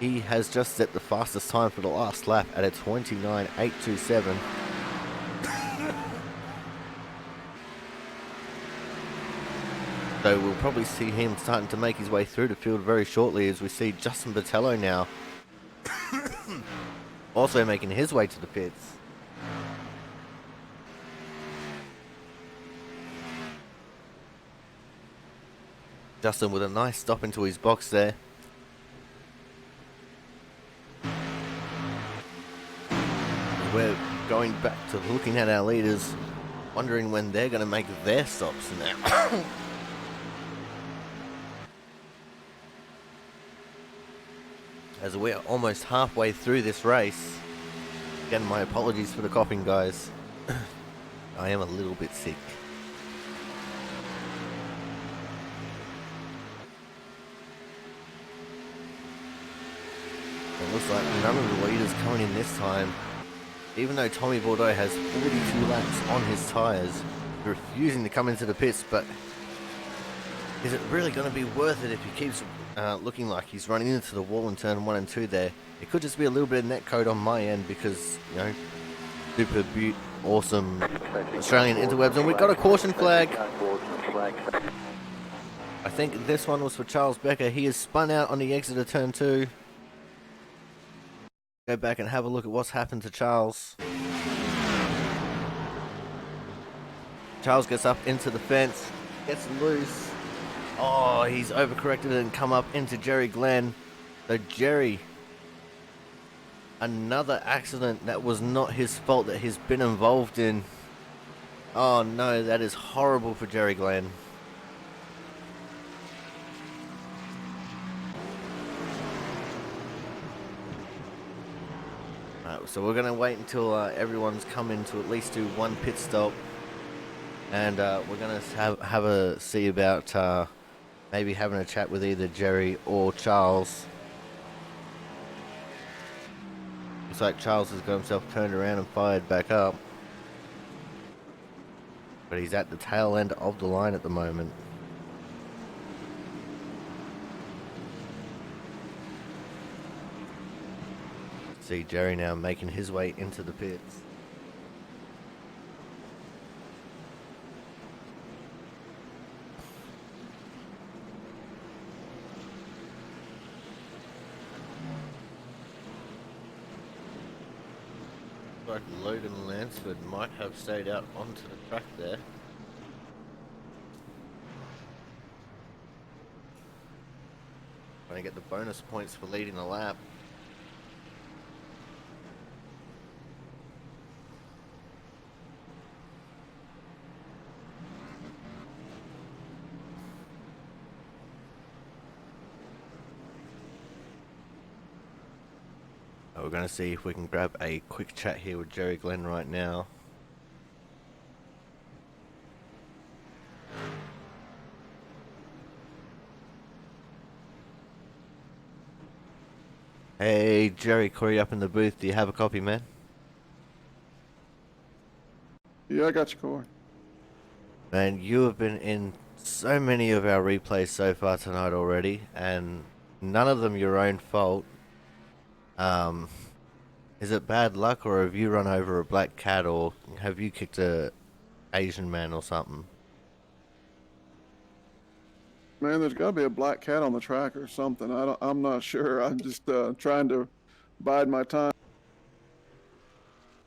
he has just set the fastest time for the last lap at a 29.827. So we'll probably see him starting to make his way through the field very shortly, as we see Justin Botello now also making his way to the pits. Justin with a nice stop into his box there. We're going back to looking at our leaders, wondering when they're going to make their stops now. As we're almost halfway through this race. Again, my apologies for the coughing, guys. I am a little bit sick. It looks like none of the leaders coming in this time. Even though Tommy Bordeaux has 42 laps on his tyres, refusing to come into the pits, but is it really going to be worth it if he keeps looking like he's running into the wall in turn 1 and 2 there? It could just be a little bit of net code on my end because, you know, super beaut, awesome Australian interwebs. And we've got a caution flag. I think this one was for Charles Becker. He is spun out on the exit of turn 2. Go back and have a look at what's happened to Charles. Charles gets up into the fence, gets loose. Oh, he's overcorrected and come up into Jerry Glenn. So Jerry, another accident that was not his fault that he's been involved in. Oh no, that is horrible for Jerry Glenn. So we're going to wait until everyone's come in to at least do one pit stop. And we're going to have a see about maybe having a chat with either Jerry or Charles. Looks like Charles has got himself turned around and fired back up. But he's at the tail end of the line at the moment. See Jerry now making his way into the pits. Like Logan Lansford might have stayed out onto the track there. Trying to get the bonus points for leading the lap. We're going to see if we can grab a quick chat here with Jerry Glenn right now. Hey Jerry, Corey up in the booth. Do you have a copy, man? Yeah, I got you, Corey. Man, you have been in so many of our replays so far tonight already, and none of them your own fault. Is it bad luck, or have you run over a black cat, or have you kicked a Asian man or something? Man, there's got to be a black cat on the track or something. I'm not sure. I'm just trying to bide my time.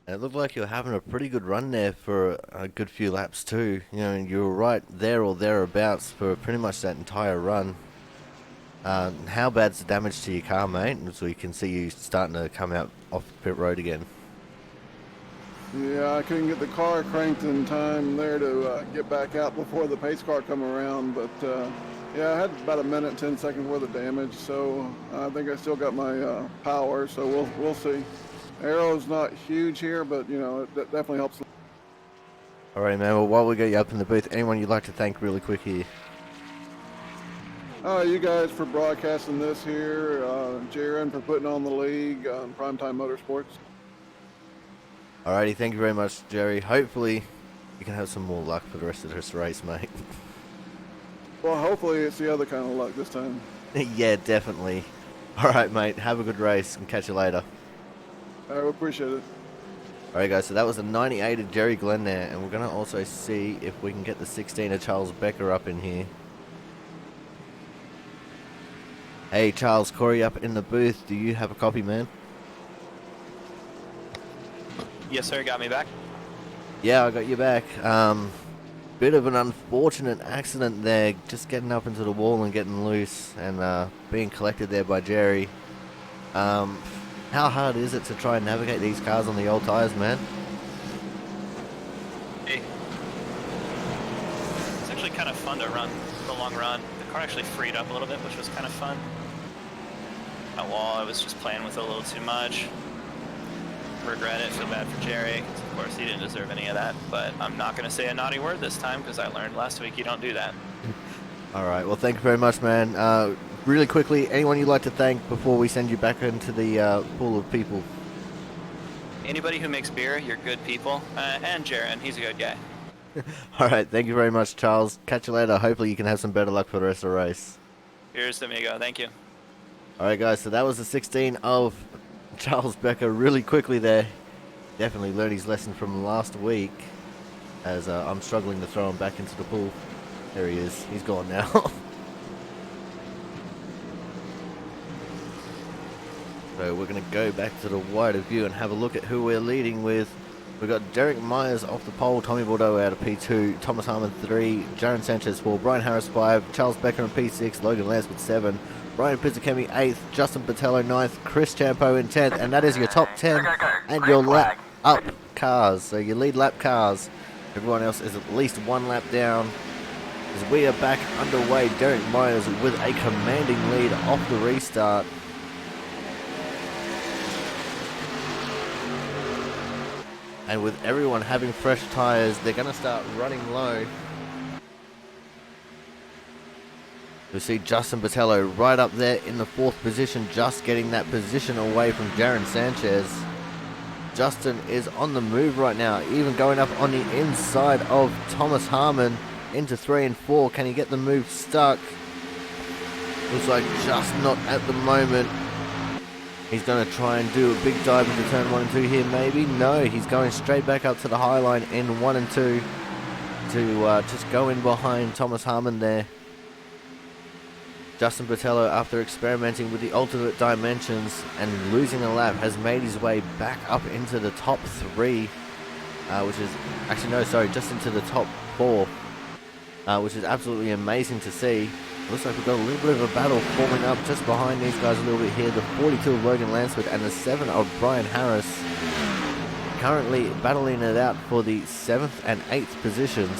And it looked like you were having a pretty good run there for a good few laps too. You know, you were right there or thereabouts for pretty much that entire run. How bad's the damage to your car, mate? So we can see you starting to come out off the pit road again. Yeah, I couldn't get the car cranked in time there to get back out before the pace car come around. But yeah, I had about a minute, 10 seconds worth of damage. So I think I still got my power. So we'll see. Arrow's not huge here, but you know, it definitely helps. Alright, man. Well, while we got you up in the booth, anyone you'd like to thank really quick here? You guys for broadcasting this here, Jaron for putting on the league, Primetime Motorsports. Alrighty, thank you very much, Jerry. Hopefully, you can have some more luck for the rest of this race, mate. Well, hopefully it's the other kind of luck this time. Yeah, definitely. Alright, mate. Have a good race and catch you later. I appreciate it. Alright, guys. So that was the 98 of Jerry Glenn there, and we're going to also see if we can get the 16 of Charles Becker up in here. Hey, Charles, Corey up in the booth. Do you have a copy, man? Yes, sir. Got me back. Yeah, I got you back. Bit of an unfortunate accident there, just getting up into the wall and getting loose and being collected there by Jerry. How hard is it to try and navigate these cars on the old tires, man? Hey. It's actually kind of fun to run the long run. The car actually freed up a little bit, which was kind of fun. That wall, I was just playing with it a little too much. Regret it, feel bad for Jerry. Of course, he didn't deserve any of that, but I'm not going to say a naughty word this time because I learned last week you don't do that. Alright, well, thank you very much, man. Really quickly, anyone you'd like to thank before we send you back into the pool of people? Anybody who makes beer, you're good people. And Jaron, he's a good guy. Alright, thank you very much, Charles. Catch you later. Hopefully you can have some better luck for the rest of the race. Here's amigo. Thank you. Alright, guys, so that was the 16 of Charles Becker really quickly there. Definitely learned his lesson from last week, as I'm struggling to throw him back into the pool. There he is. He's gone now. So we're going to go back to the wider view and have a look at who we're leading with. We've got Derek Myers off the pole, Tommy Bordeaux out of P2, Thomas Harmon 3, Jaron Sanchez 4, Brian Harris 5, Charles Becker in P6, Logan Lance with 7, Brian Pizzacchemi 8th, Justin Patello 9th, Chris Champo in 10th, and that is your top 10 and your lap up cars. So your lead lap cars. Everyone else is at least one lap down. As we are back underway, Derek Myers with a commanding lead off the restart. And with everyone having fresh tyres, they're going to start running low. We see Justin Patello right up there in the 4th position, just getting that position away from Jaron Sanchez. Justin is on the move right now, even going up on the inside of Thomas Harmon into 3 and 4. Can he get the move stuck? Looks like just not at the moment. He's going to try and do a big dive into turn 1 and 2 here, maybe. No, he's going straight back up to the high line in 1 and 2 to just go in behind Thomas Harmon there. Justin Botello, after experimenting with the alternate dimensions and losing a lap, has made his way back up into the top 3, which is, actually no, sorry, just into the top 4, which is absolutely amazing to see. Looks like we've got a little bit of a battle forming up just behind these guys a little bit here. The 42 of Logan Lansford and the 7 of Brian Harris currently battling it out for the 7th and 8th positions.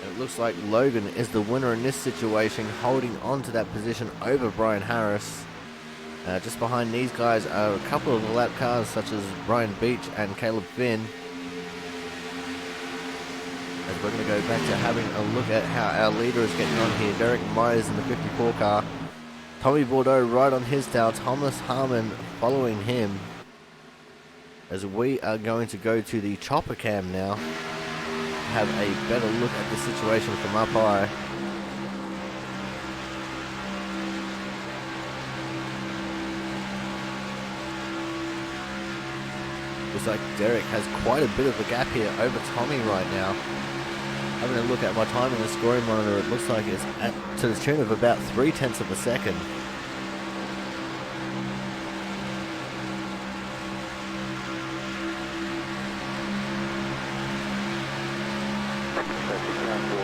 It looks like Logan is the winner in this situation, holding on to that position over Brian Harris. Just behind these guys are a couple of the lap cars such as Brian Beach and Caleb Finn. As we're going to go back to having a look at how our leader is getting on here. Derek Myers in the 54 car. Tommy Bordeaux right on his tail. Thomas Harmon following him. As we are going to go to the chopper cam now. Have a better look at the situation from up high. Looks like Derek has quite a bit of a gap here over Tommy right now. Having a look at my time on the scoring monitor, it looks like it's to the tune of about 0.3 of a second.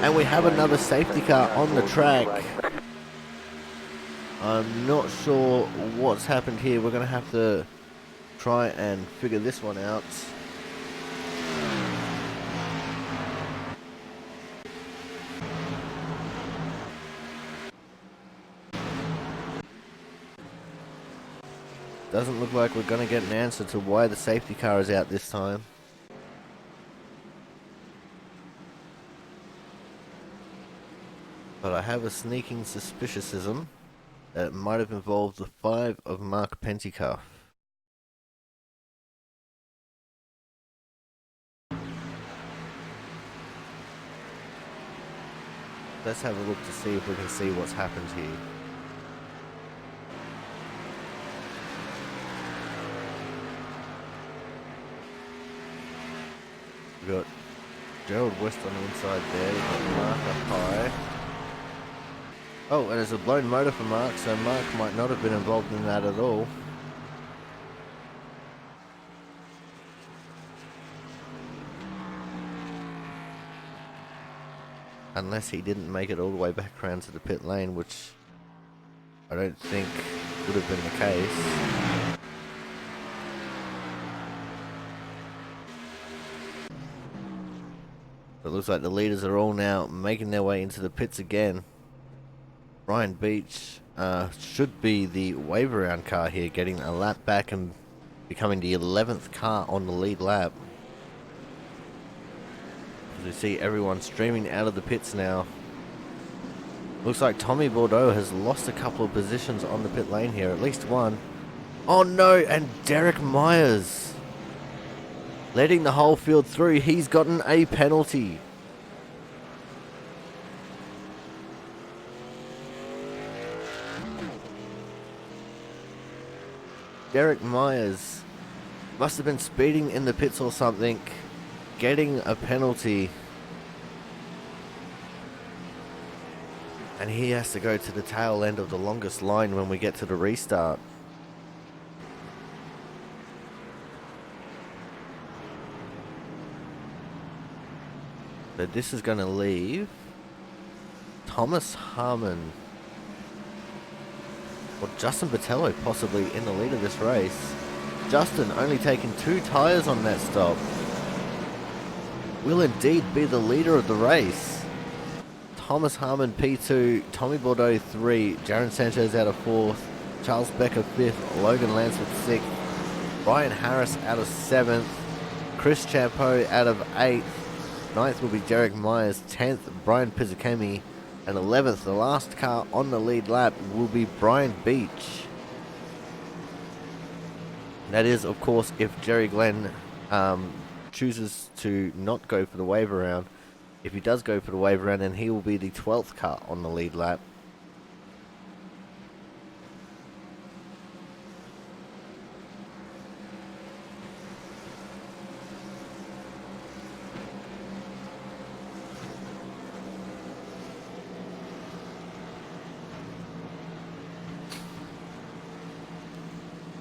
And we have another safety car on the track. I'm not sure what's happened here. We're going to have to try and figure this one out. Doesn't look like we're going to get an answer to why the safety car is out this time. But I have a sneaking suspicion that it might have involved the 5 of Mark Pentecoff. Let's have a look to see if we can see what's happened here. We've got Gerald West on the inside there. We've got Mark up high. Oh, and there's a blown motor for Mark, so Mark might not have been involved in that at all. Unless he didn't make it all the way back around to the pit lane, which I don't think would have been the case. It looks like the leaders are all now making their way into the pits again. Ryan Beach should be the wave around car here, getting a lap back and becoming the 11th car on the lead lap. As we see everyone streaming out of the pits now. Looks like Tommy Bordeaux has lost a couple of positions on the pit lane here, at least one. Oh no, and Derek Myers letting the whole field through. He's gotten a penalty. Derek Myers must have been speeding in the pits or something, getting a penalty. And he has to go to the tail end of the longest line when we get to the restart. So this is going to leave Thomas Harmon, or Justin Botello possibly in the lead of this race. Justin only taking 2 tyres on that stop. Will indeed be the leader of the race. Thomas Harmon P2, Tommy Bordeaux 3, Jaron Sanchez out of 4th, Charles Becker 5th, Logan Lansford 6th, Brian Harris out of 7th, Chris Champeau out of 8th, 9th will be Derek Myers, 10th Brian Pizzakemi, And 11th, the last car on the lead lap, will be Brian Beach. That is, of course, if Jerry Glenn chooses to not go for the wave around. If he does go for the wave around, then he will be the 12th car on the lead lap.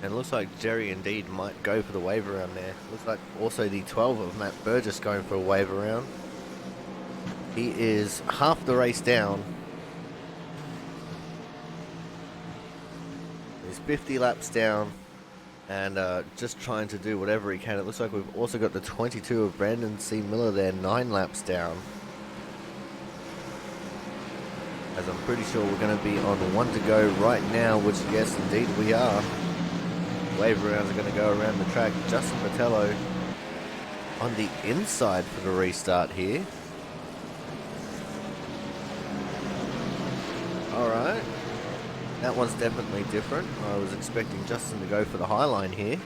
And it looks like Jerry indeed might go for the wave around there. Looks like also the 12 of Matt Burgess going for a wave around. He is half the race down. He's 50 laps down and just trying to do whatever he can. It looks like we've also got the 22 of Brandon C. Miller there, 9 laps down. As I'm pretty sure we're going to be on 1 to go right now, which yes indeed we are. Wave rounds are going to go around the track. Justin Botello on the inside for the restart here. Alright. That one's definitely different. I was expecting Justin to go for the high line here.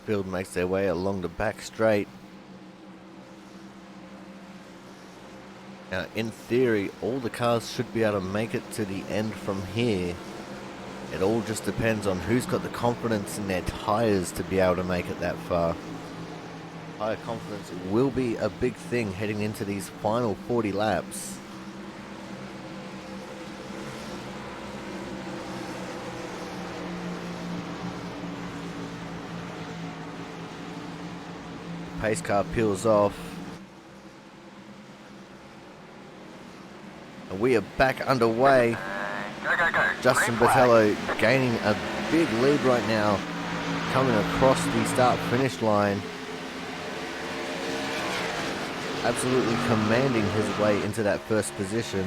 Field makes their way along the back straight. Now, in theory, all the cars should be able to make it to the end from here. It all just depends on who's got the confidence in their tyres to be able to make it that far. Tyre confidence will be a big thing heading into these final 40 laps. Pace car peels off. And we are back underway. Justin Botello gaining a big lead right now, coming across the start-finish line. Absolutely commanding his way into that first position.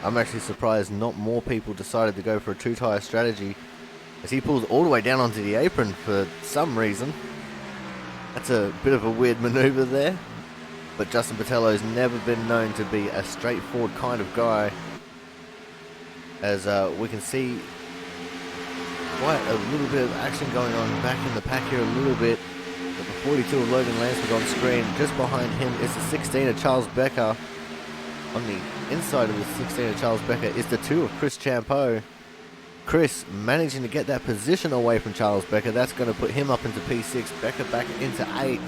I'm actually surprised not more people decided to go for a two-tyre strategy, as he pulls all the way down onto the apron for some reason. That's a bit of a weird maneuver there. But Justin Botello's never been known to be a straightforward kind of guy. As we can see quite a little bit of action going on back in the pack here a little bit. But the 42 of Logan Lansford on screen. Just behind him is the 16 of Charles Becker. On the inside of the 16 of Charles Becker is the 2 of Chris Champeau. Chris managing to get that position away from Charles Becker. That's going to put him up into P6. Becker back into 8th.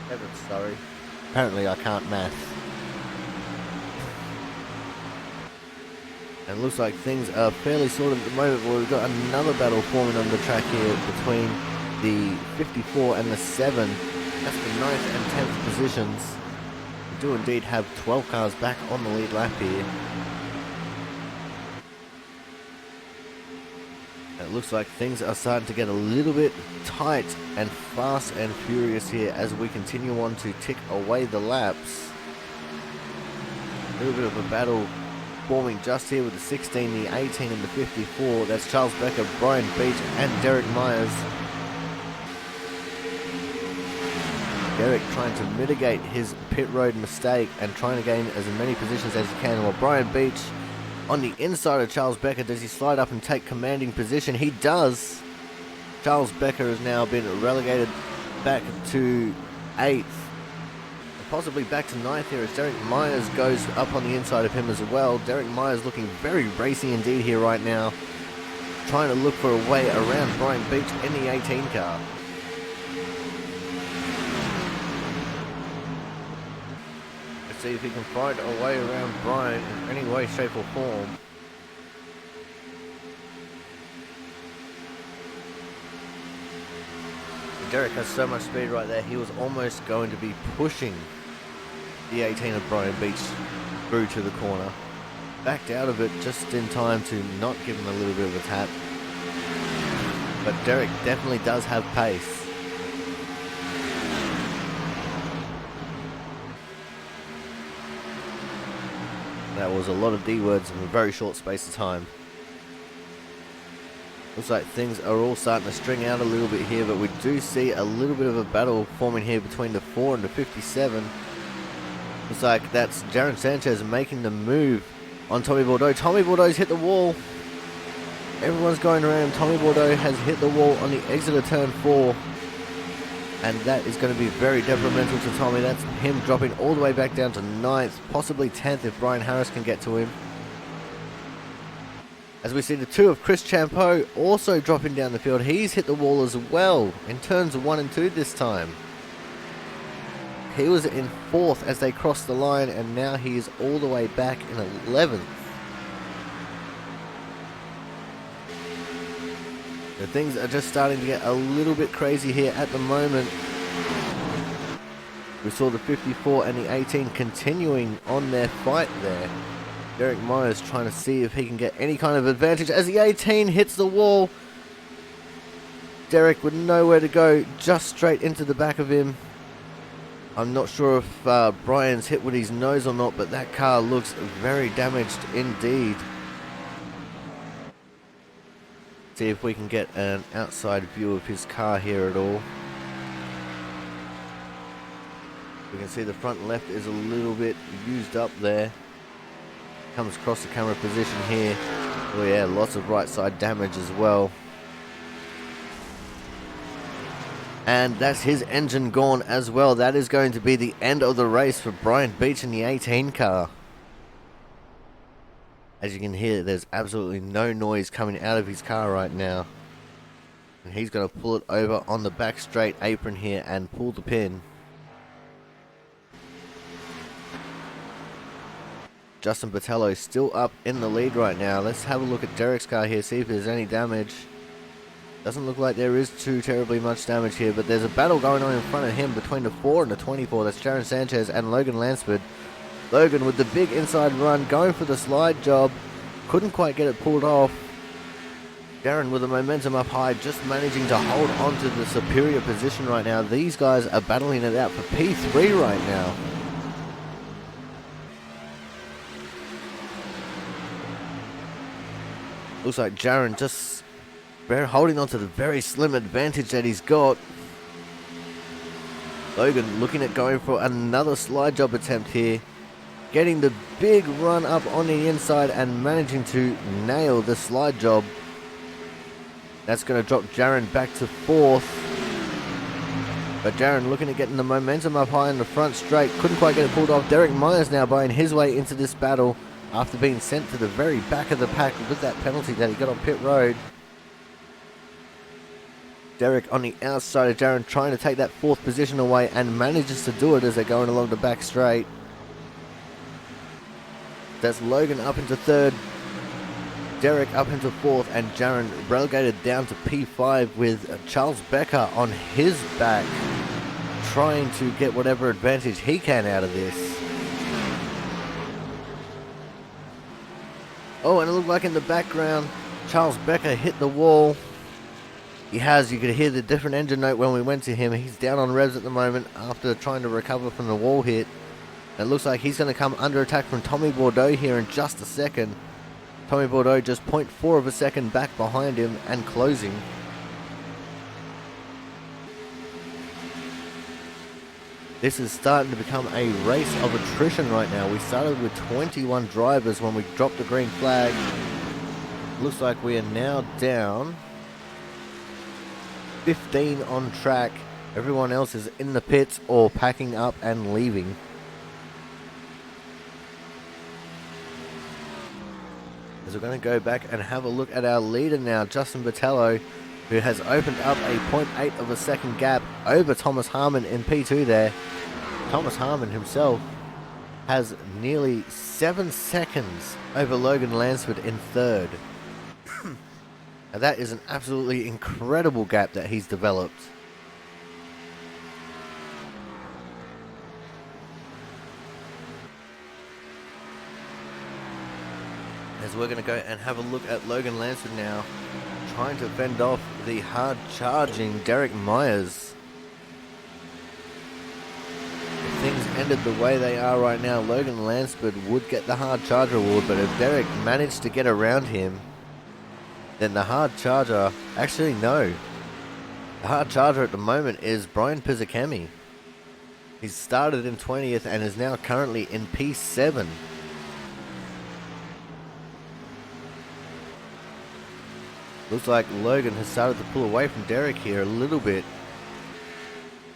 Heavens, sorry. Apparently I can't math. And it looks like things are fairly sorted at the moment. We've got another battle forming on the track here between the 54 and the 7. That's the 9th and 10th positions. We do indeed have 12 cars back on the lead lap here. It looks like things are starting to get a little bit tight and fast and furious here as we continue on to tick away the laps. A little bit of a battle forming just here with the 16, the 18 and the 54. That's Charles Becker, Brian Beach and Derek Myers. Derek trying to mitigate his pit road mistake and trying to gain as many positions as he can, while Brian Beach on the inside of Charles Becker. Does he slide up and take commanding position? He does. Charles Becker has now been relegated back to 8th. And possibly back to 9th here as Derek Myers goes up on the inside of him as well. Derek Myers looking very racy indeed here right now. Trying to look for a way around Brian Beach in the 18 car. See if he can find a way around Brian in any way, shape or form. Derek has so much speed right there, he was almost going to be pushing the 18 of Brian Beach through to the corner. Backed out of it just in time to not give him a little bit of a tap. But Derek definitely does have pace. That was a lot of D words in a very short space of time. Looks like things are all starting to string out a little bit here, but we do see a little bit of a battle forming here between the 4 and the 57. Looks like that's Jaron Sanchez making the move on Tommy Bordeaux. Tommy Bordeaux's hit the wall. Everyone's going around him. Tommy Bordeaux has hit the wall on the exit of turn 4. And that is going to be very detrimental to Tommy. That's him dropping all the way back down to 9th, possibly 10th if Brian Harris can get to him. As we see the 2 of Chris Champeau also dropping down the field. He's hit the wall as well in turns 1 and 2 this time. He was in 4th as they crossed the line, and now he is all the way back in 11th. The things are just starting to get a little bit crazy here at the moment. We saw the 54 and the 18 continuing on their fight there. Derek Myers trying to see if he can get any kind of advantage as the 18 hits the wall. Derek with nowhere to go, just straight into the back of him. I'm not sure if Brian's hit with his nose or not, but that car looks very damaged indeed. See if we can get an outside view of his car here at all. We can see the front left is a little bit used up there. Comes across the camera position here. Oh yeah, lots of right side damage as well. And that's his engine gone as well. That is going to be the end of the race for Brian Beach in the 18 car. As you can hear, there's absolutely no noise coming out of his car right now. And he's going to pull it over on the back straight apron here and pull the pin. Justin Botello still up in the lead right now. Let's have a look at Derek's car here, see if there's any damage. Doesn't look like there is too terribly much damage here, but there's a battle going on in front of him between the 4 and the 24. That's Jaron Sanchez and Logan Lansford. Logan with the big inside run, going for the slide job. Couldn't quite get it pulled off. Darren with the momentum up high, just managing to hold on to the superior position right now. These guys are battling it out for P3 right now. Looks like Jaron just holding on to the very slim advantage that he's got. Logan looking at going for another slide job attempt here. Getting the big run up on the inside and managing to nail the slide job. That's going to drop Jaron back to 4th. But Jaron looking at getting the momentum up high in the front straight. Couldn't quite get it pulled off. Derek Myers now buying his way into this battle after being sent to the very back of the pack with that penalty that he got on pit road. Derek on the outside of Jaron trying to take that 4th position away and manages to do it as they're going along the back straight. That's Logan up into 3rd, Derek up into 4th, and Jaron relegated down to P5 with Charles Becker on his back, trying to get whatever advantage he can out of this. Oh, and it looked like in the background, Charles Becker hit the wall. He has, you could hear the different engine note when we went to him. He's down on revs at the moment after trying to recover from the wall hit. It looks like he's going to come under attack from Tommy Bordeaux here in just a second. Tommy Bordeaux just 0.4 of a second back behind him and closing. This is starting to become a race of attrition right now. We started with 21 drivers when we dropped the green flag. Looks like we are now down 15 on track. Everyone else is in the pits or packing up and leaving. As we're going to go back and have a look at our leader now, Justin Botello, who has opened up a 0.8 of a second gap over Thomas Harmon in P2 there. Thomas Harmon himself has nearly 7 seconds over Logan Lansford in 3rd. Now that is an absolutely incredible gap that he's developed. As we're going to go and have a look at Logan Lansford now, trying to fend off the hard charging Derek Myers. Things ended the way they are right now, Logan Lansford would get the hard charger award, but if Derek managed to get around him, then the hard charger, actually no. The hard charger at the moment is Brian Pizzicami. He's started in 20th and is now currently in P7. Looks like Logan has started to pull away from Derek here a little bit.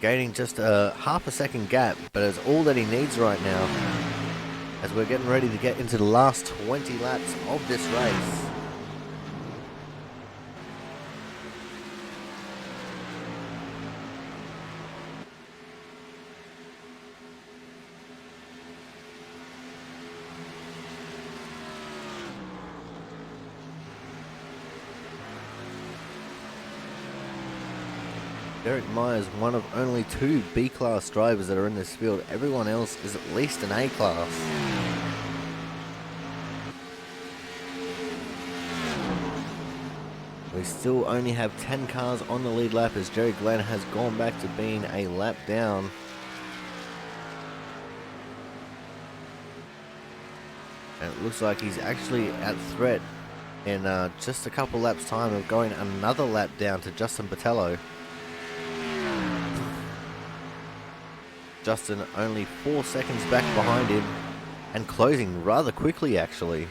Gaining just a half a second gap, but it's all that he needs right now. As we're getting ready to get into the last 20 laps of this race. Derek Myers, one of only 2 B-class drivers that are in this field. Everyone else is at least an A-class. We still only have 10 cars on the lead lap as Jerry Glenn has gone back to being a lap down. And it looks like he's actually at threat in just a couple laps time of going another lap down to Justin Botello. Justin only 4 seconds back behind him and closing rather quickly actually.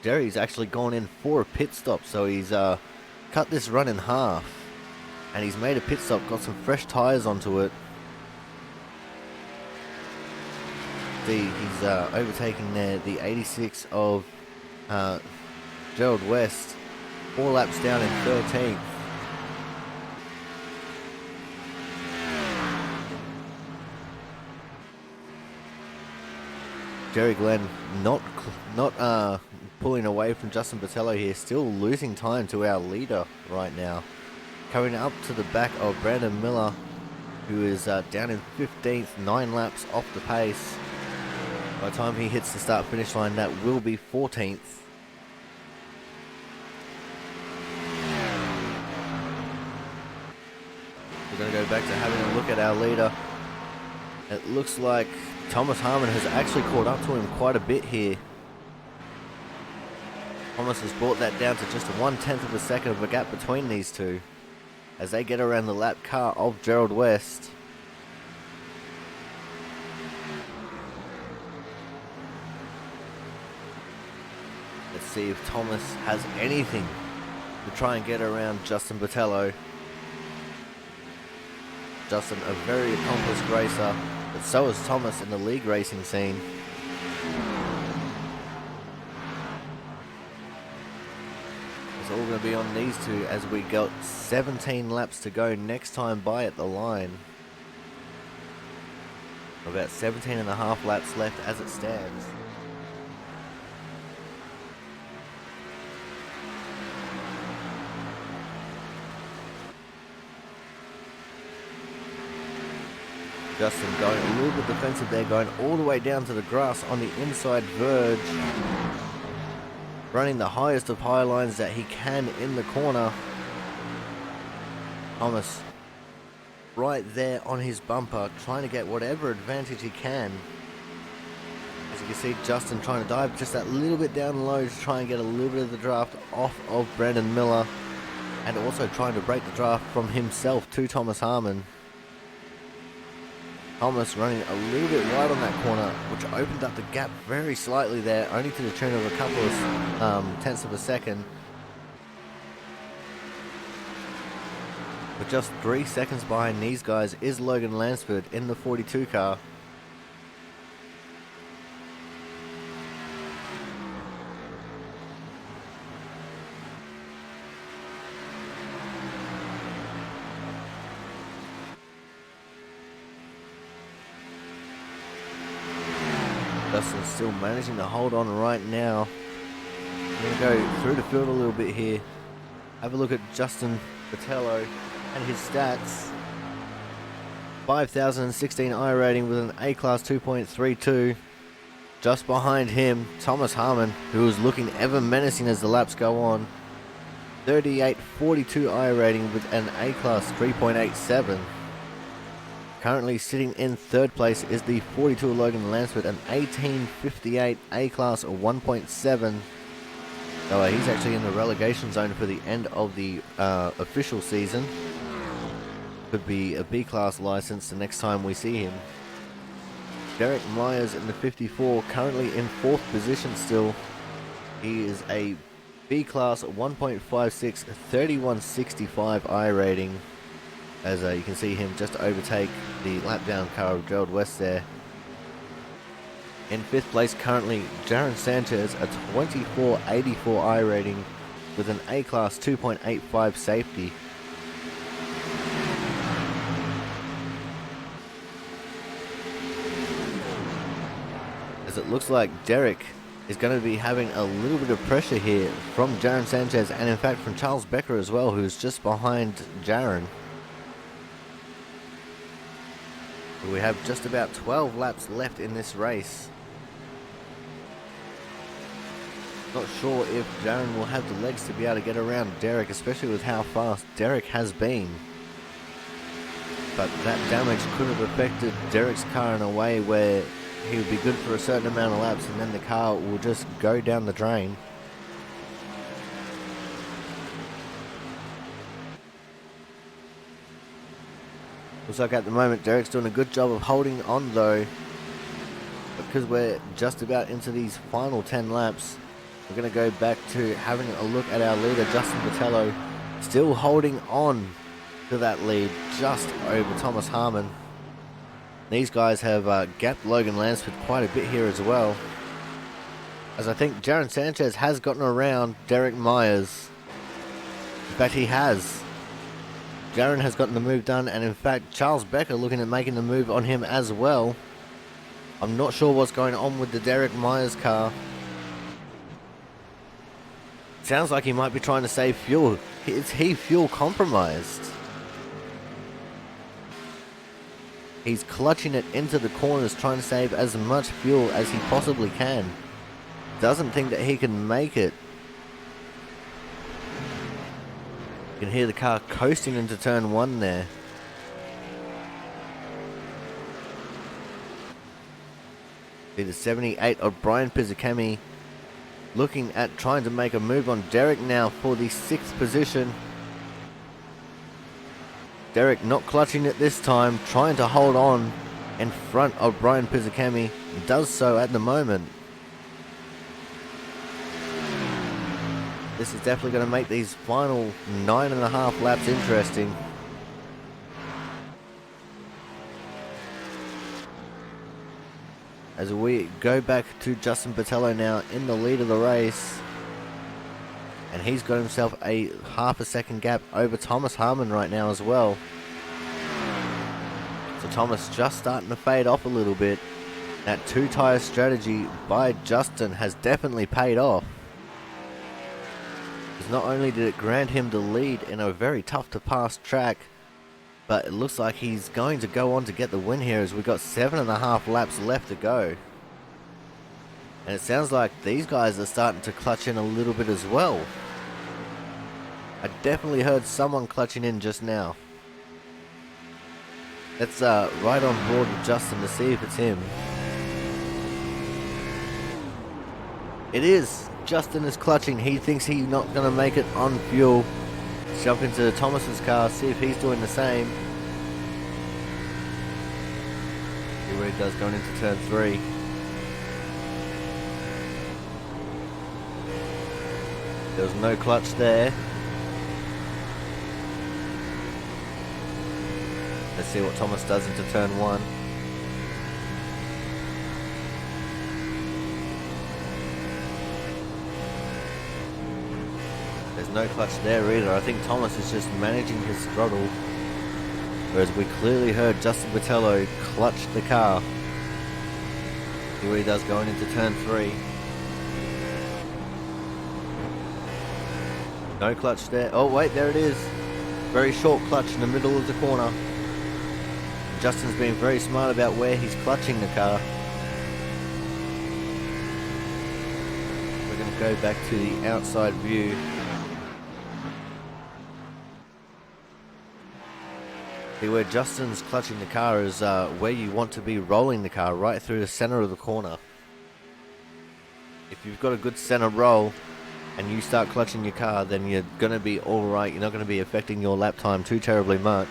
Jerry's actually gone in for a pit stop, so he's cut this run in half and he's made a pit stop, got some fresh tyres onto it. See, he's overtaking there the 86 of Gerald West, 4 laps down in 13th. Jerry Glenn not pulling away from Justin Botello here, still losing time to our leader right now. Coming up to the back of Brandon Miller, who is down in 15th, 9 laps off the pace. By the time he hits the start-finish line, that will be 14th. We're going to go back to having a look at our leader. It looks like Thomas Harmon has actually caught up to him quite a bit here. Thomas has brought that down to just 1/10 of a second of a gap between these two as they get around the lap car of Gerald West. Let's see if Thomas has anything to try and get around Justin Botello. Justin, a very accomplished racer, but so is Thomas in the league racing scene. It's all going to be on these two as we got 17 laps to go next time by at the line. About 17 and a half laps left as it stands. Justin going a little bit defensive there, going all the way down to the grass on the inside verge. Running the highest of high lines that he can in the corner. Thomas right there on his bumper, trying to get whatever advantage he can. As you can see, Justin trying to dive just that little bit down low to try and get a little bit of the draft off of Brandon Miller. And also trying to break the draft from himself to Thomas Harmon. Thomas running a little bit wide on that corner, which opened up the gap very slightly there, only to the tune of a couple of tenths of a second. But just 3 seconds behind these guys is Logan Lansford in the 42 car. Justin's still managing to hold on right now. I'm going to go through the field a little bit here. Have a look at Justin Botello and his stats. 5,016 I rating with an A-Class 2.32. Just behind him, Thomas Harmon, who is looking ever menacing as the laps go on. 38.42 iRating with an A-Class 3.87. Currently sitting in third place is the 42 Logan Lansford, an 18.58 A-Class 1.7. So he's actually in the relegation zone for the end of the official season. Could be a B-Class license the next time we see him. Derek Myers in the 54, currently in fourth position still. He is a B-Class 1.56, 31.65 iRating. As you can see him just overtake the lap down car of Gerald West there. In fifth place currently, Jaron Sanchez, a 24.84 iRating with an A-Class 2.85 safety. As it looks like Derek is going to be having a little bit of pressure here from Jaron Sanchez, and in fact from Charles Becker as well, who's just behind Jaron. We have just about 12 laps left in this race. Not sure if Jaron will have the legs to be able to get around Derek, especially with how fast Derek has been. But that damage could have affected Derek's car in a way where he would be good for a certain amount of laps and then the car will just go down the drain. Looks like at the moment Derek's doing a good job of holding on though, because we're just about into these final 10 laps. We're going to go back to having a look at our leader, Justin Botello, still holding on to that lead just over Thomas Harmon. These guys have gapped Logan Lansford quite a bit here as well, as I think Jaron Sanchez has gotten around Derek Myers. In fact, he has. Jaron has gotten the move done, and in fact Charles Becker looking at making the move on him as well. I'm not sure what's going on with the Derek Myers car. Sounds like he might be trying to save fuel. Is he fuel compromised? He's clutching it into the corners, trying to save as much fuel as he possibly can. Doesn't think that he can make it. You can hear the car coasting into turn one there. See the 78 of Brian Pizzicami looking at trying to make a move on Derek now for the 6th position. Derek not clutching it this time, trying to hold on in front of Brian Pizzicami. Does so at the moment. This is definitely going to make these final 9.5 laps interesting. As we go back to Justin Botello now in the lead of the race. And he's got himself a half a second gap over Thomas Harmon right now as well. So Thomas just starting to fade off a little bit. That two-tire strategy by Justin has definitely paid off. Because not only did it grant him the lead in a very tough to pass track, but it looks like he's going to go on to get the win here, as we've got 7.5 laps left to go. And it sounds like these guys are starting to clutch in a little bit as well. I definitely heard someone clutching in just now. Let's right on board with Justin to see if it's him. It is. Justin is clutching. He thinks he's not going to make it on fuel. Jump into Thomas's car, see if he's doing the same. See what he does going into turn 3. There was no clutch there. Let's see what Thomas does into turn 1. There's no clutch there either. I think Thomas is just managing his throttle. Whereas we clearly heard Justin Botello clutch the car. See what he does going into turn 3. No clutch there. Oh wait, there it is. Very short clutch in the middle of the corner. Justin's being very smart about where he's clutching the car. We're going to go back to the outside view. See, where Justin's clutching the car is where you want to be rolling the car, right through the center of the corner. If you've got a good center roll and you start clutching your car, then you're going to be alright. You're not going to be affecting your lap time too terribly much.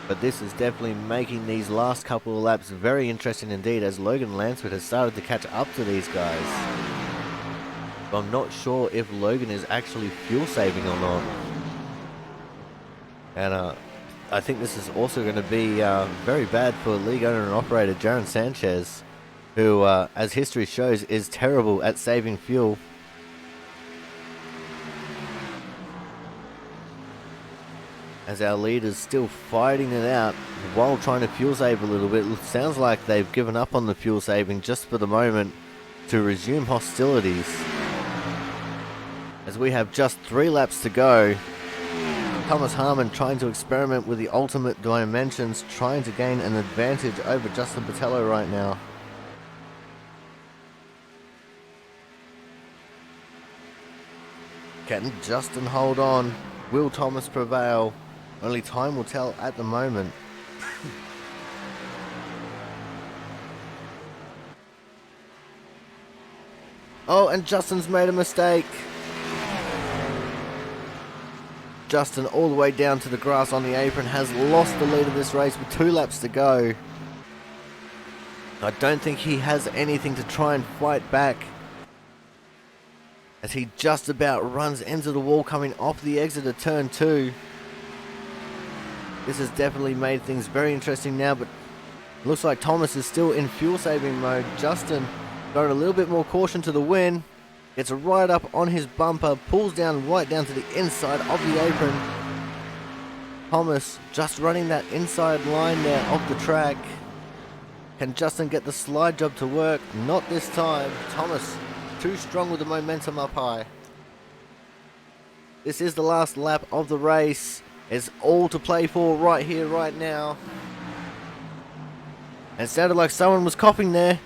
But this is definitely making these last couple of laps very interesting indeed, as Logan Lansford has started to catch up to these guys. But I'm not sure if Logan is actually fuel saving or not. And I think this is also going to be very bad for league owner and operator Jaron Sanchez, who, as history shows, is terrible at saving fuel. As our leaders still fighting it out while trying to fuel save a little bit. It sounds like they've given up on the fuel saving just for the moment to resume hostilities. As we have just 3 laps to go. Thomas Harmon trying to experiment with the ultimate dimensions, trying to gain an advantage over Justin Botello right now. Can Justin hold on? Will Thomas prevail? Only time will tell at the moment. Oh, and Justin's made a mistake. Justin, all the way down to the grass on the apron, has lost the lead of this race with 2 laps to go. I don't think he has anything to try and fight back, as he just about runs into the wall coming off the exit of turn 2. This has definitely made things very interesting now, but looks like Thomas is still in fuel saving mode. Justin got a little bit more caution to the win. Gets right up on his bumper, pulls down right down to the inside of the apron. Thomas just running that inside line there of the track. Can Justin get the slide job to work? Not this time. Thomas too strong with the momentum up high. This is the last lap of the race. It's all to play for right here, right now. And it sounded like someone was coughing there.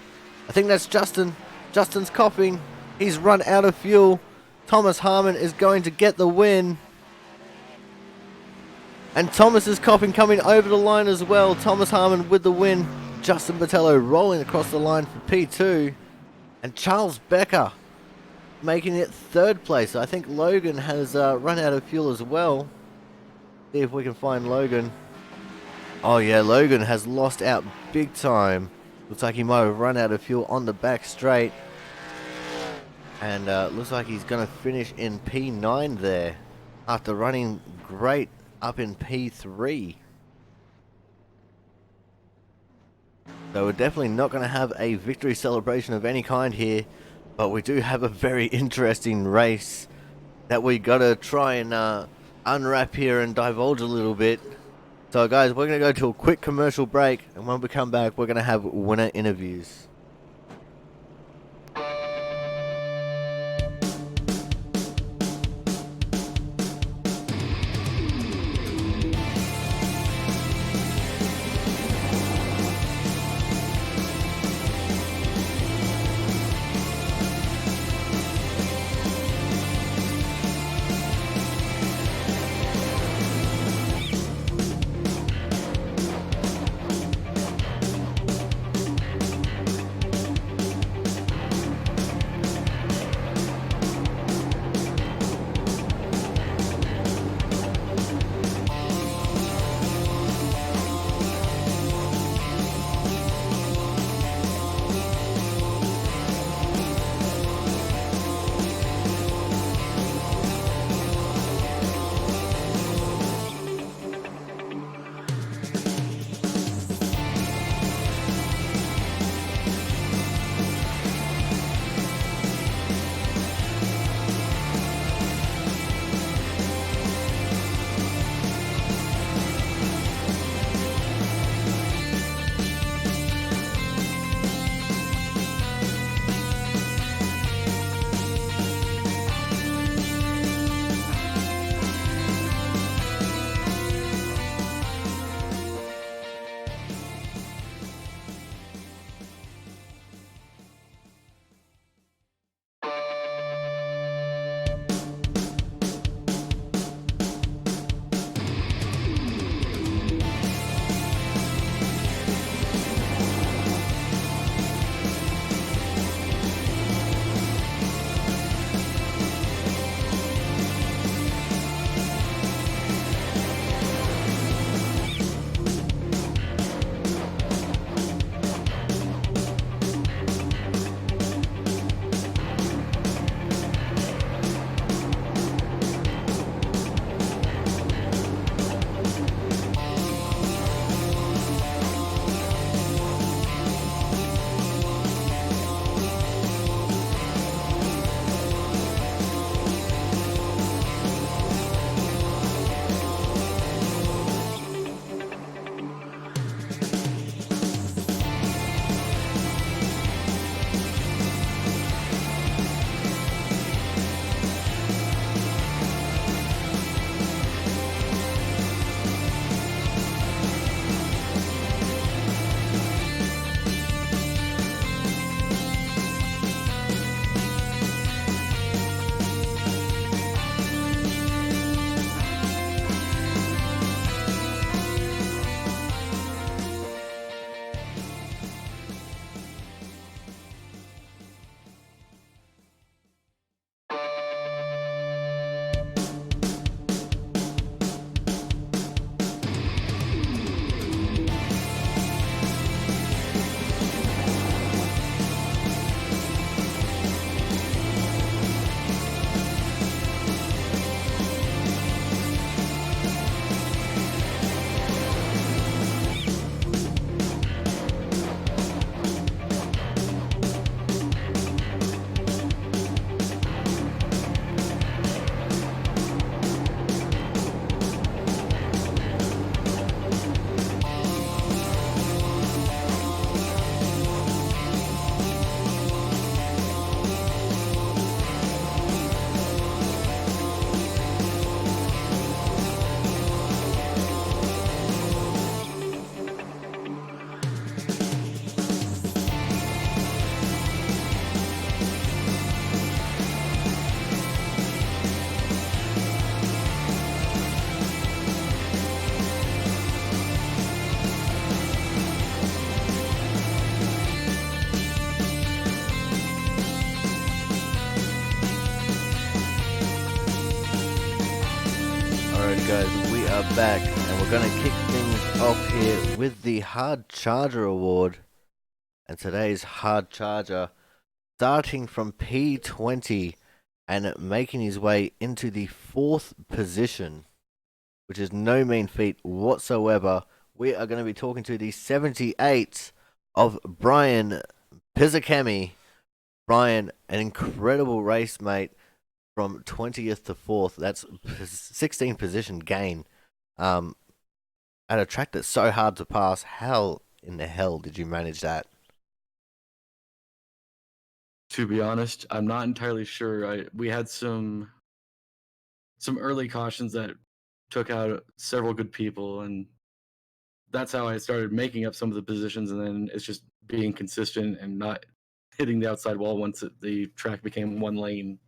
I think that's Justin. Justin's coughing. He's run out of fuel. Thomas Harmon is going to get the win. And Thomas is coughing, coming over the line as well. Thomas Harmon with the win. Justin Botello rolling across the line for P2. And Charles Becker making it 3rd place. I think Logan has run out of fuel as well. See if we can find Logan. Oh yeah, Logan has lost out big time. Looks like he might have run out of fuel on the back straight. And looks like he's going to finish in P9 there, after running great up in P3. So we're definitely not going to have a victory celebration of any kind here, but we do have a very interesting race that we got to try and unwrap here and divulge a little bit. So guys, we're going to go to a quick commercial break, and when we come back, we're going to have winner interviews. guys, we are back, and we're going to kick things off here with the Hard Charger Award. And today's Hard Charger, starting from P20 and making his way into the 4th position, which is no mean feat whatsoever. We are going to be talking to the 78 of Brian Pizzakemi. Brian, an incredible race, mate. From 20th to 4th, that's 16 position gain. At a track that's so hard to pass, how in the hell did you manage that? To be honest, I'm not entirely sure. We had some early cautions that took out several good people, and that's how I started making up some of the positions. And then it's just being consistent and not hitting the outside wall once the track became one lane.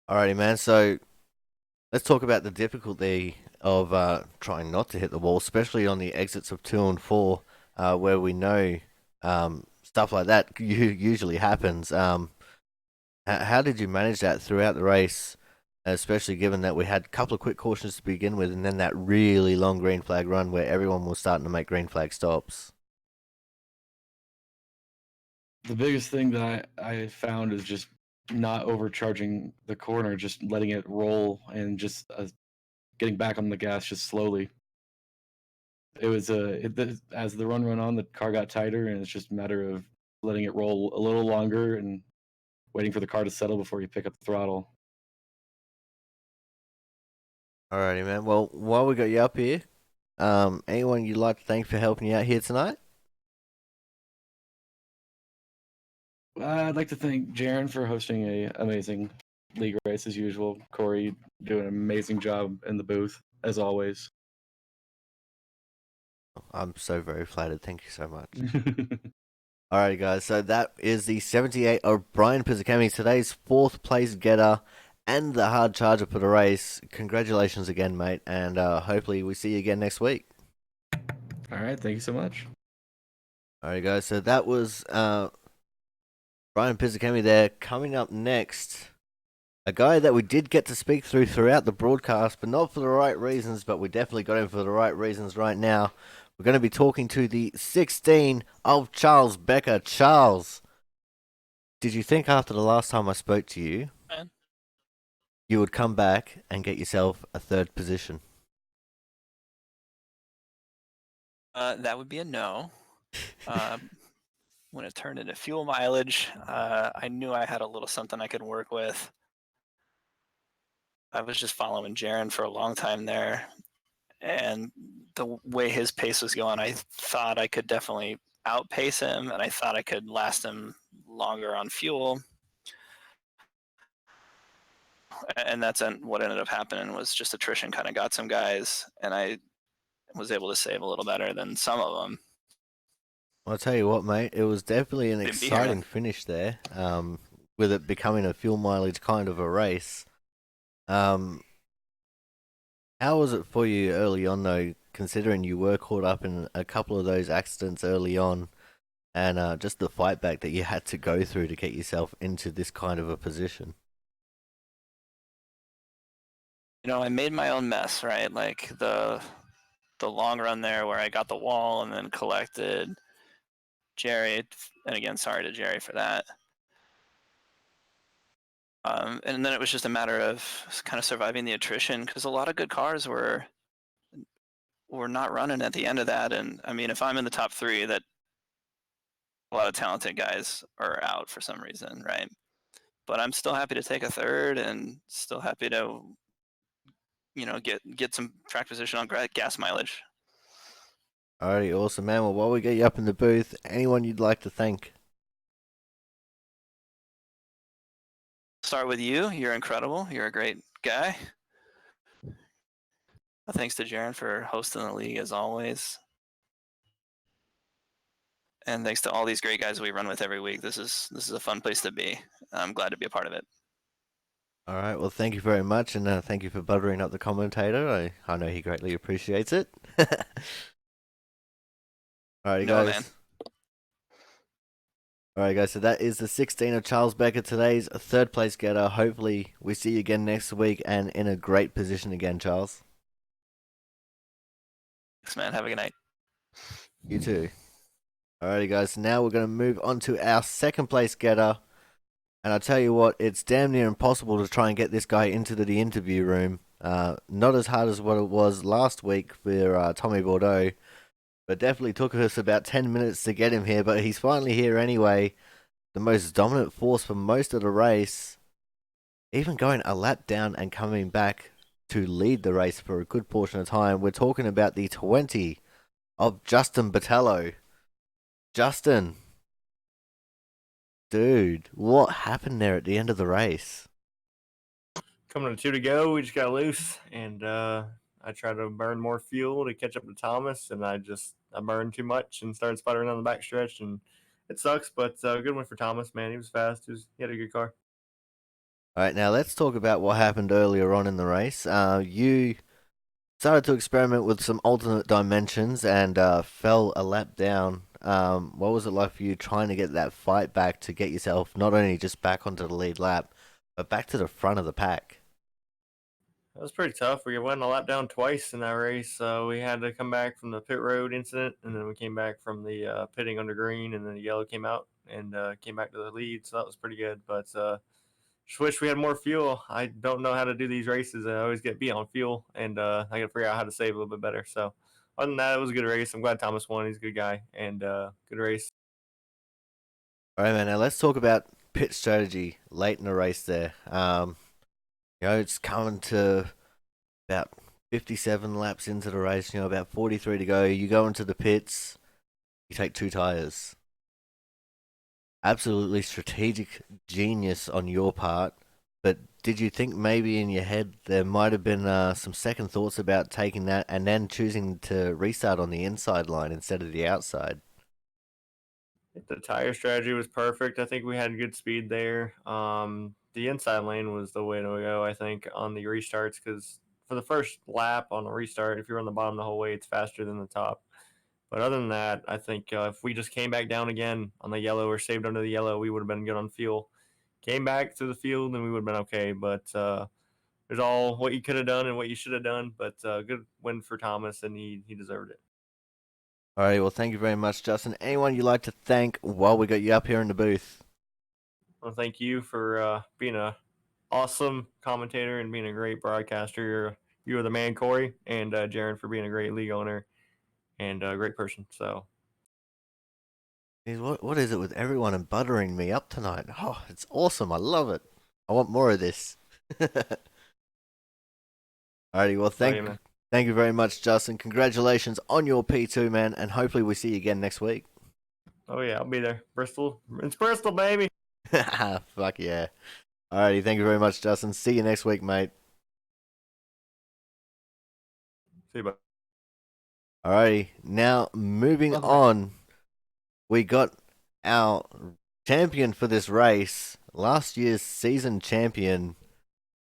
Alrighty, man. So let's talk about the difficulty of trying not to hit the wall, especially on the exits of 2 and 4, where we know stuff like that usually happens. How did you manage that throughout the race, especially given that we had a couple of quick cautions to begin with, and then that really long green flag run where everyone was starting to make green flag stops? The biggest thing that I found is just not overcharging the corner, just letting it roll and just getting back on the gas just slowly. It was as the run went on, the car got tighter, and it's just a matter of letting it roll a little longer and waiting for the car to settle before you pick up the throttle. Alrighty, man. Well, while we got you up here, anyone you'd like to thank for helping you out here tonight? I'd like to thank Jaron for hosting a amazing league race as usual. Corey doing an amazing job in the booth as always. I'm so very flattered. Thank you so much. Alright, guys, so that is the 78 of Brian Pizzakemi, today's 4th place getter and the hard charger for the race. Congratulations again, mate, and hopefully we see you again next week. All right, thank you so much. Alright, guys, so that was Brian Pizzakemi there. Coming up next, a guy that we did get to speak throughout the broadcast, but not for the right reasons, but we definitely got him for the right reasons right now. We're going to be talking to the 16 of Charles Becker. Charles, did you think after the last time I spoke to you, you would come back and get yourself a 3rd position? That would be a no. When it turned into fuel mileage, I knew I had a little something I could work with. I was just following Jaron for a long time there, and the way his pace was going, I thought I could definitely outpace him, and I thought I could last him longer on fuel. And that's what ended up happening was just attrition kind of got some guys, and I was able to save a little better than some of them. I'll tell you what, mate, it was definitely an exciting finish there, with it becoming a fuel mileage kind of a race. How was it for you early on, though, considering you were caught up in a couple of those accidents early on, and just the fight back that you had to go through to get yourself into this kind of a position? You know, I made my own mess, right? Like the long run there where I got the wall and then collected Jerry, and again, sorry to Jerry for that. And then it was just a matter of kind of surviving the attrition, because a lot of good cars were not running at the end of that. And I mean, if I'm in the top 3, that a lot of talented guys are out for some reason, right? But I'm still happy to take a 3rd, and still happy to, you know, get some track position on gas mileage. Alrighty, awesome, man. Well, while we get you up in the booth, anyone you'd like to thank? Start with you. You're incredible. You're a great guy. Thanks to Jaron for hosting the league as always. And thanks to all these great guys we run with every week. This is a fun place to be. I'm glad to be a part of it. All right, well, thank you very much, and thank you for buttering up the commentator. I know he greatly appreciates it. All right, guys. Man. Alright guys, so that is the 16 of Charles Becker, today's third place getter. Hopefully we see you again next week and in a great position again, Charles. Thanks, man. Have a good night. You too. Alrighty guys, so now we're going to move on to our second place getter. And I tell you what, it's damn near impossible to try and get this guy into the interview room. Not as hard as what it was last week for Tommy Bordeaux, but definitely took us about 10 minutes to get him here, but he's finally here anyway. The most dominant force for most of the race, even going a lap down and coming back to lead the race for a good portion of time. We're talking about the 20 of Justin Botello. Justin, dude, what happened there at the end of the race? Coming to 2 to go, we just got loose, and I tried to burn more fuel to catch up to Thomas, and I burned too much and started sputtering on the back stretch, and it sucks, but good one for Thomas, man. He was fast. He had a good car. All right, now let's talk about what happened earlier on in the race. You started to experiment with some alternate dimensions and fell a lap down. What was it like for you trying to get that fight back to get yourself not only just back onto the lead lap, but back to the front of the pack? That was pretty tough. We went a lap down twice in that race. We had to come back from the pit road incident, and then we came back from the pitting under green, and then the yellow came out and came back to the lead. So that was pretty good. But just wish we had more fuel. I don't know how to do these races. I always get beat on fuel, and I got to figure out how to save a little bit better. So other than that, it was a good race. I'm glad Thomas won. He's a good guy, and good race. All right, man. Now let's talk about pit strategy late in the race. There, it's coming to about 57 laps into the race. About 43 to go. You go into the pits. You take 2 tires. Absolutely strategic genius on your part. But did you think maybe in your head there might have been some second thoughts about taking that and then choosing to restart on the inside line instead of the outside? The tire strategy was perfect. I think we had good speed there. The inside lane was the way to go, I think, on the restarts because for the first lap on the restart, if you're on the bottom the whole way, it's faster than the top. But other than that, I think if we just came back down again on the yellow or saved under the yellow, we would have been good on fuel. Came back to the field and we would have been okay. But there's all what you could have done and what you should have done. But good win for Thomas, and he deserved it. All right, well, thank you very much, Justin. Anyone you'd like to thank while we got you up here in the booth? Well, thank you for being a awesome commentator and being a great broadcaster. You are the man, Corey, and Jaron for being a great league owner and a great person. So What is it with everyone and buttering me up tonight? Oh, it's awesome. I love it. I want more of this. Alrighty, well, thank you very much, Justin. Congratulations on your P2, man, and hopefully we see you again next week. Oh, yeah, I'll be there. Bristol. It's Bristol, baby. Fuck yeah. Alrighty, thank you very much, Justin. See you next week, mate. See you, bye. Alrighty, now moving on, we got our champion for this race, last year's season champion.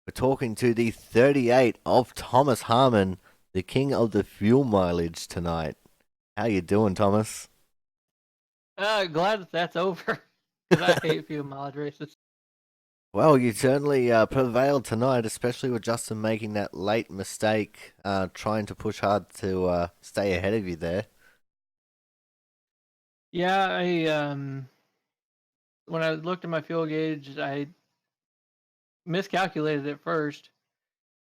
We're talking to the 38 of Thomas Harmon, the king of the fuel mileage tonight. How you doing, Thomas? Glad that's over, because I hate fuel mileage races. Well, you certainly prevailed tonight, especially with Justin making that late mistake, trying to push hard to stay ahead of you there. Yeah, I when I looked at my fuel gauge, I miscalculated it first,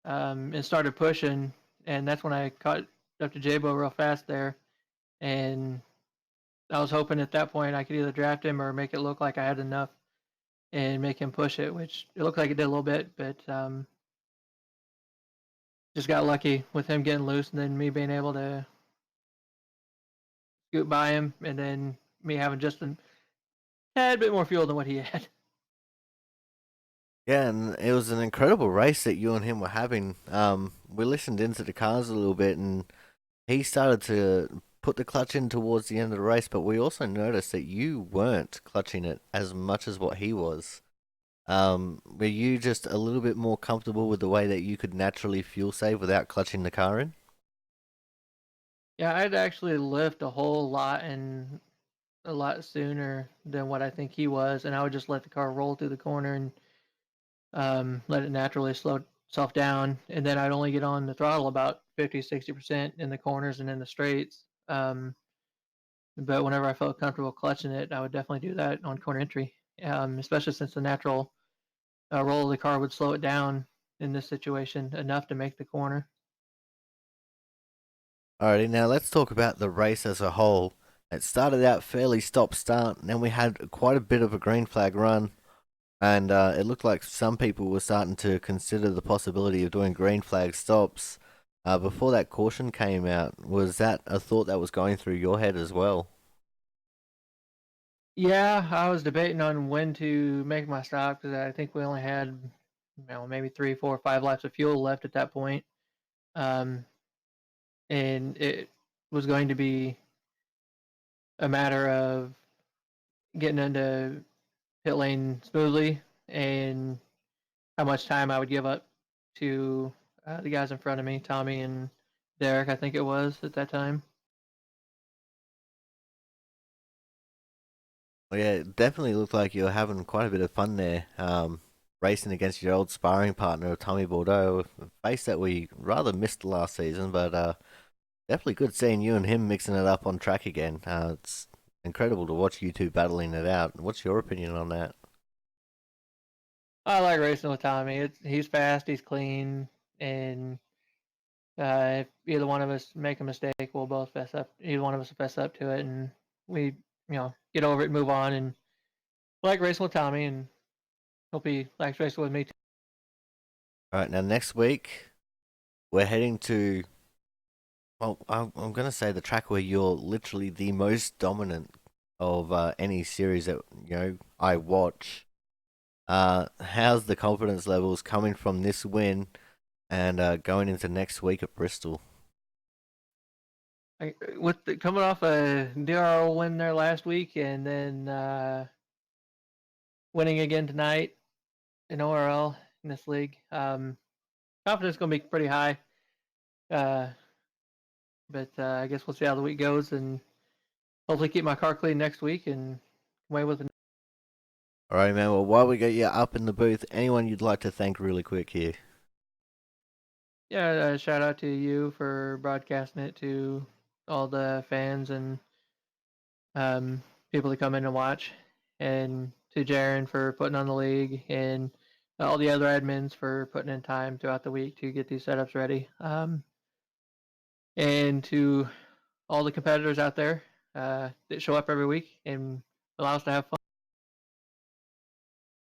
and started pushing, and that's when I caught up to J-Bo real fast there, and I was hoping at that point I could either draft him or make it look like I had enough and make him push it, which it looked like it did a little bit, but just got lucky with him getting loose and then me being able to scoot by him, and then me having just a tad bit more fuel than what he had. Yeah, and it was an incredible race that you and him were having. We listened into the cars a little bit, and he started to put the clutch in towards the end of the race, but we also noticed that you weren't clutching it as much as what he was. Were you just a little bit more comfortable with the way that you could naturally fuel save without clutching the car in? Yeah, I had to actually lift a whole lot, and a lot sooner than what I think he was, and I would just let the car roll through the corner and let it naturally slow itself down, and then I'd only get on the throttle about 50-60% in the corners and in the straights. But whenever I felt comfortable clutching it, I would definitely do that on corner entry, especially since the natural roll of the car would slow it down in this situation enough to make the corner. Alrighty, now let's talk about the race as a whole. It started out fairly stop-start, and then we had quite a bit of a green flag run, and it looked like some people were starting to consider the possibility of doing green flag stops. Before that caution came out, was that a thought that was going through your head as well? Yeah, I was debating on when to make my stop because I think we only had, maybe 3, 4, 5 laps of fuel left at that point. Um, and it was going to be a matter of getting into pit lane smoothly and how much time I would give up to the guys in front of me, Tommy and Derek, I think it was at that time. Well, yeah, it definitely looked like you were having quite a bit of fun there, racing against your old sparring partner, Tommy Bordeaux, a face that we rather missed last season, but definitely good seeing you and him mixing it up on track again. It's incredible to watch you two battling it out. What's your opinion on that? I like racing with Tommy. He's fast, he's clean, and if either one of us make a mistake, we'll both fess up. Either one of us will fess up to it, and we, get over it, move on, and I like racing with Tommy, and hope he likes racing with me too. All right, now next week we're heading to. Well, I'm gonna say the track where you're literally the most dominant of any series that I watch. How's the confidence levels coming from this win and going into next week at Bristol? Coming off a DRL win there last week, and then winning again tonight in ORL in this league, confidence is going to be pretty high. Uh, but I guess we'll see how the week goes, and hopefully keep my car clean next week and away with it. All right, man. Well, while we get you up in the booth, anyone you'd like to thank really quick here? Yeah, shout out to you for broadcasting it to all the fans and um, people that come in and watch, and to Jaron for putting on the league, and all the other admins for putting in time throughout the week to get these setups ready, and to all the competitors out there that show up every week and allow us to have fun.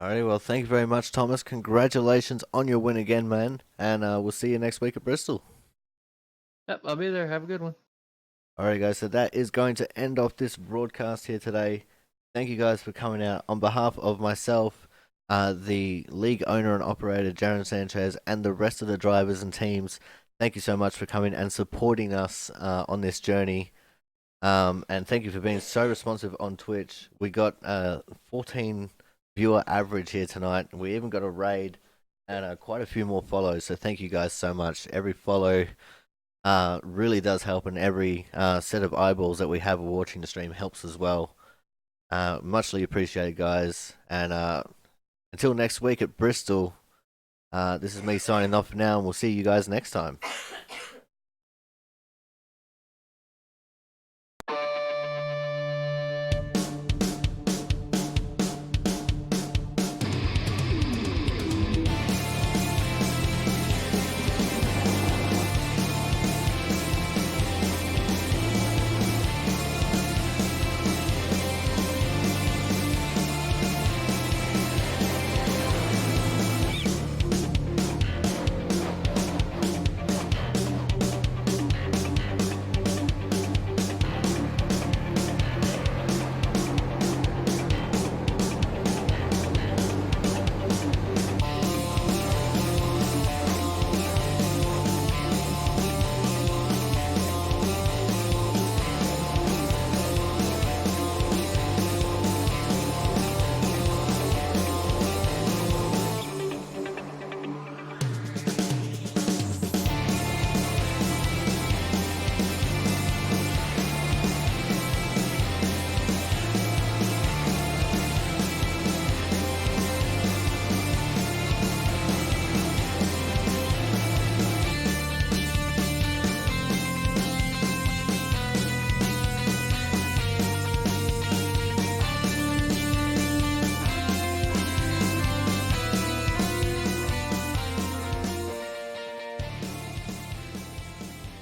Alrighty, well, thank you very much, Thomas. Congratulations on your win again, man. And we'll see you next week at Bristol. Yep, I'll be there. Have a good one. Alright, guys, so that is going to end off this broadcast here today. Thank you guys for coming out. On behalf of myself, the league owner and operator, Jaron Sanchez, and the rest of the drivers and teams, thank you so much for coming and supporting us on this journey. And thank you for being so responsive on Twitch. We got 14 viewer average here tonight. We even got a raid and quite a few more follows. So thank you guys so much. Every follow really does help, and every set of eyeballs that we have watching the stream helps as well. Muchly appreciated, guys. And until next week at Bristol, this is me signing off now, and we'll see you guys next time.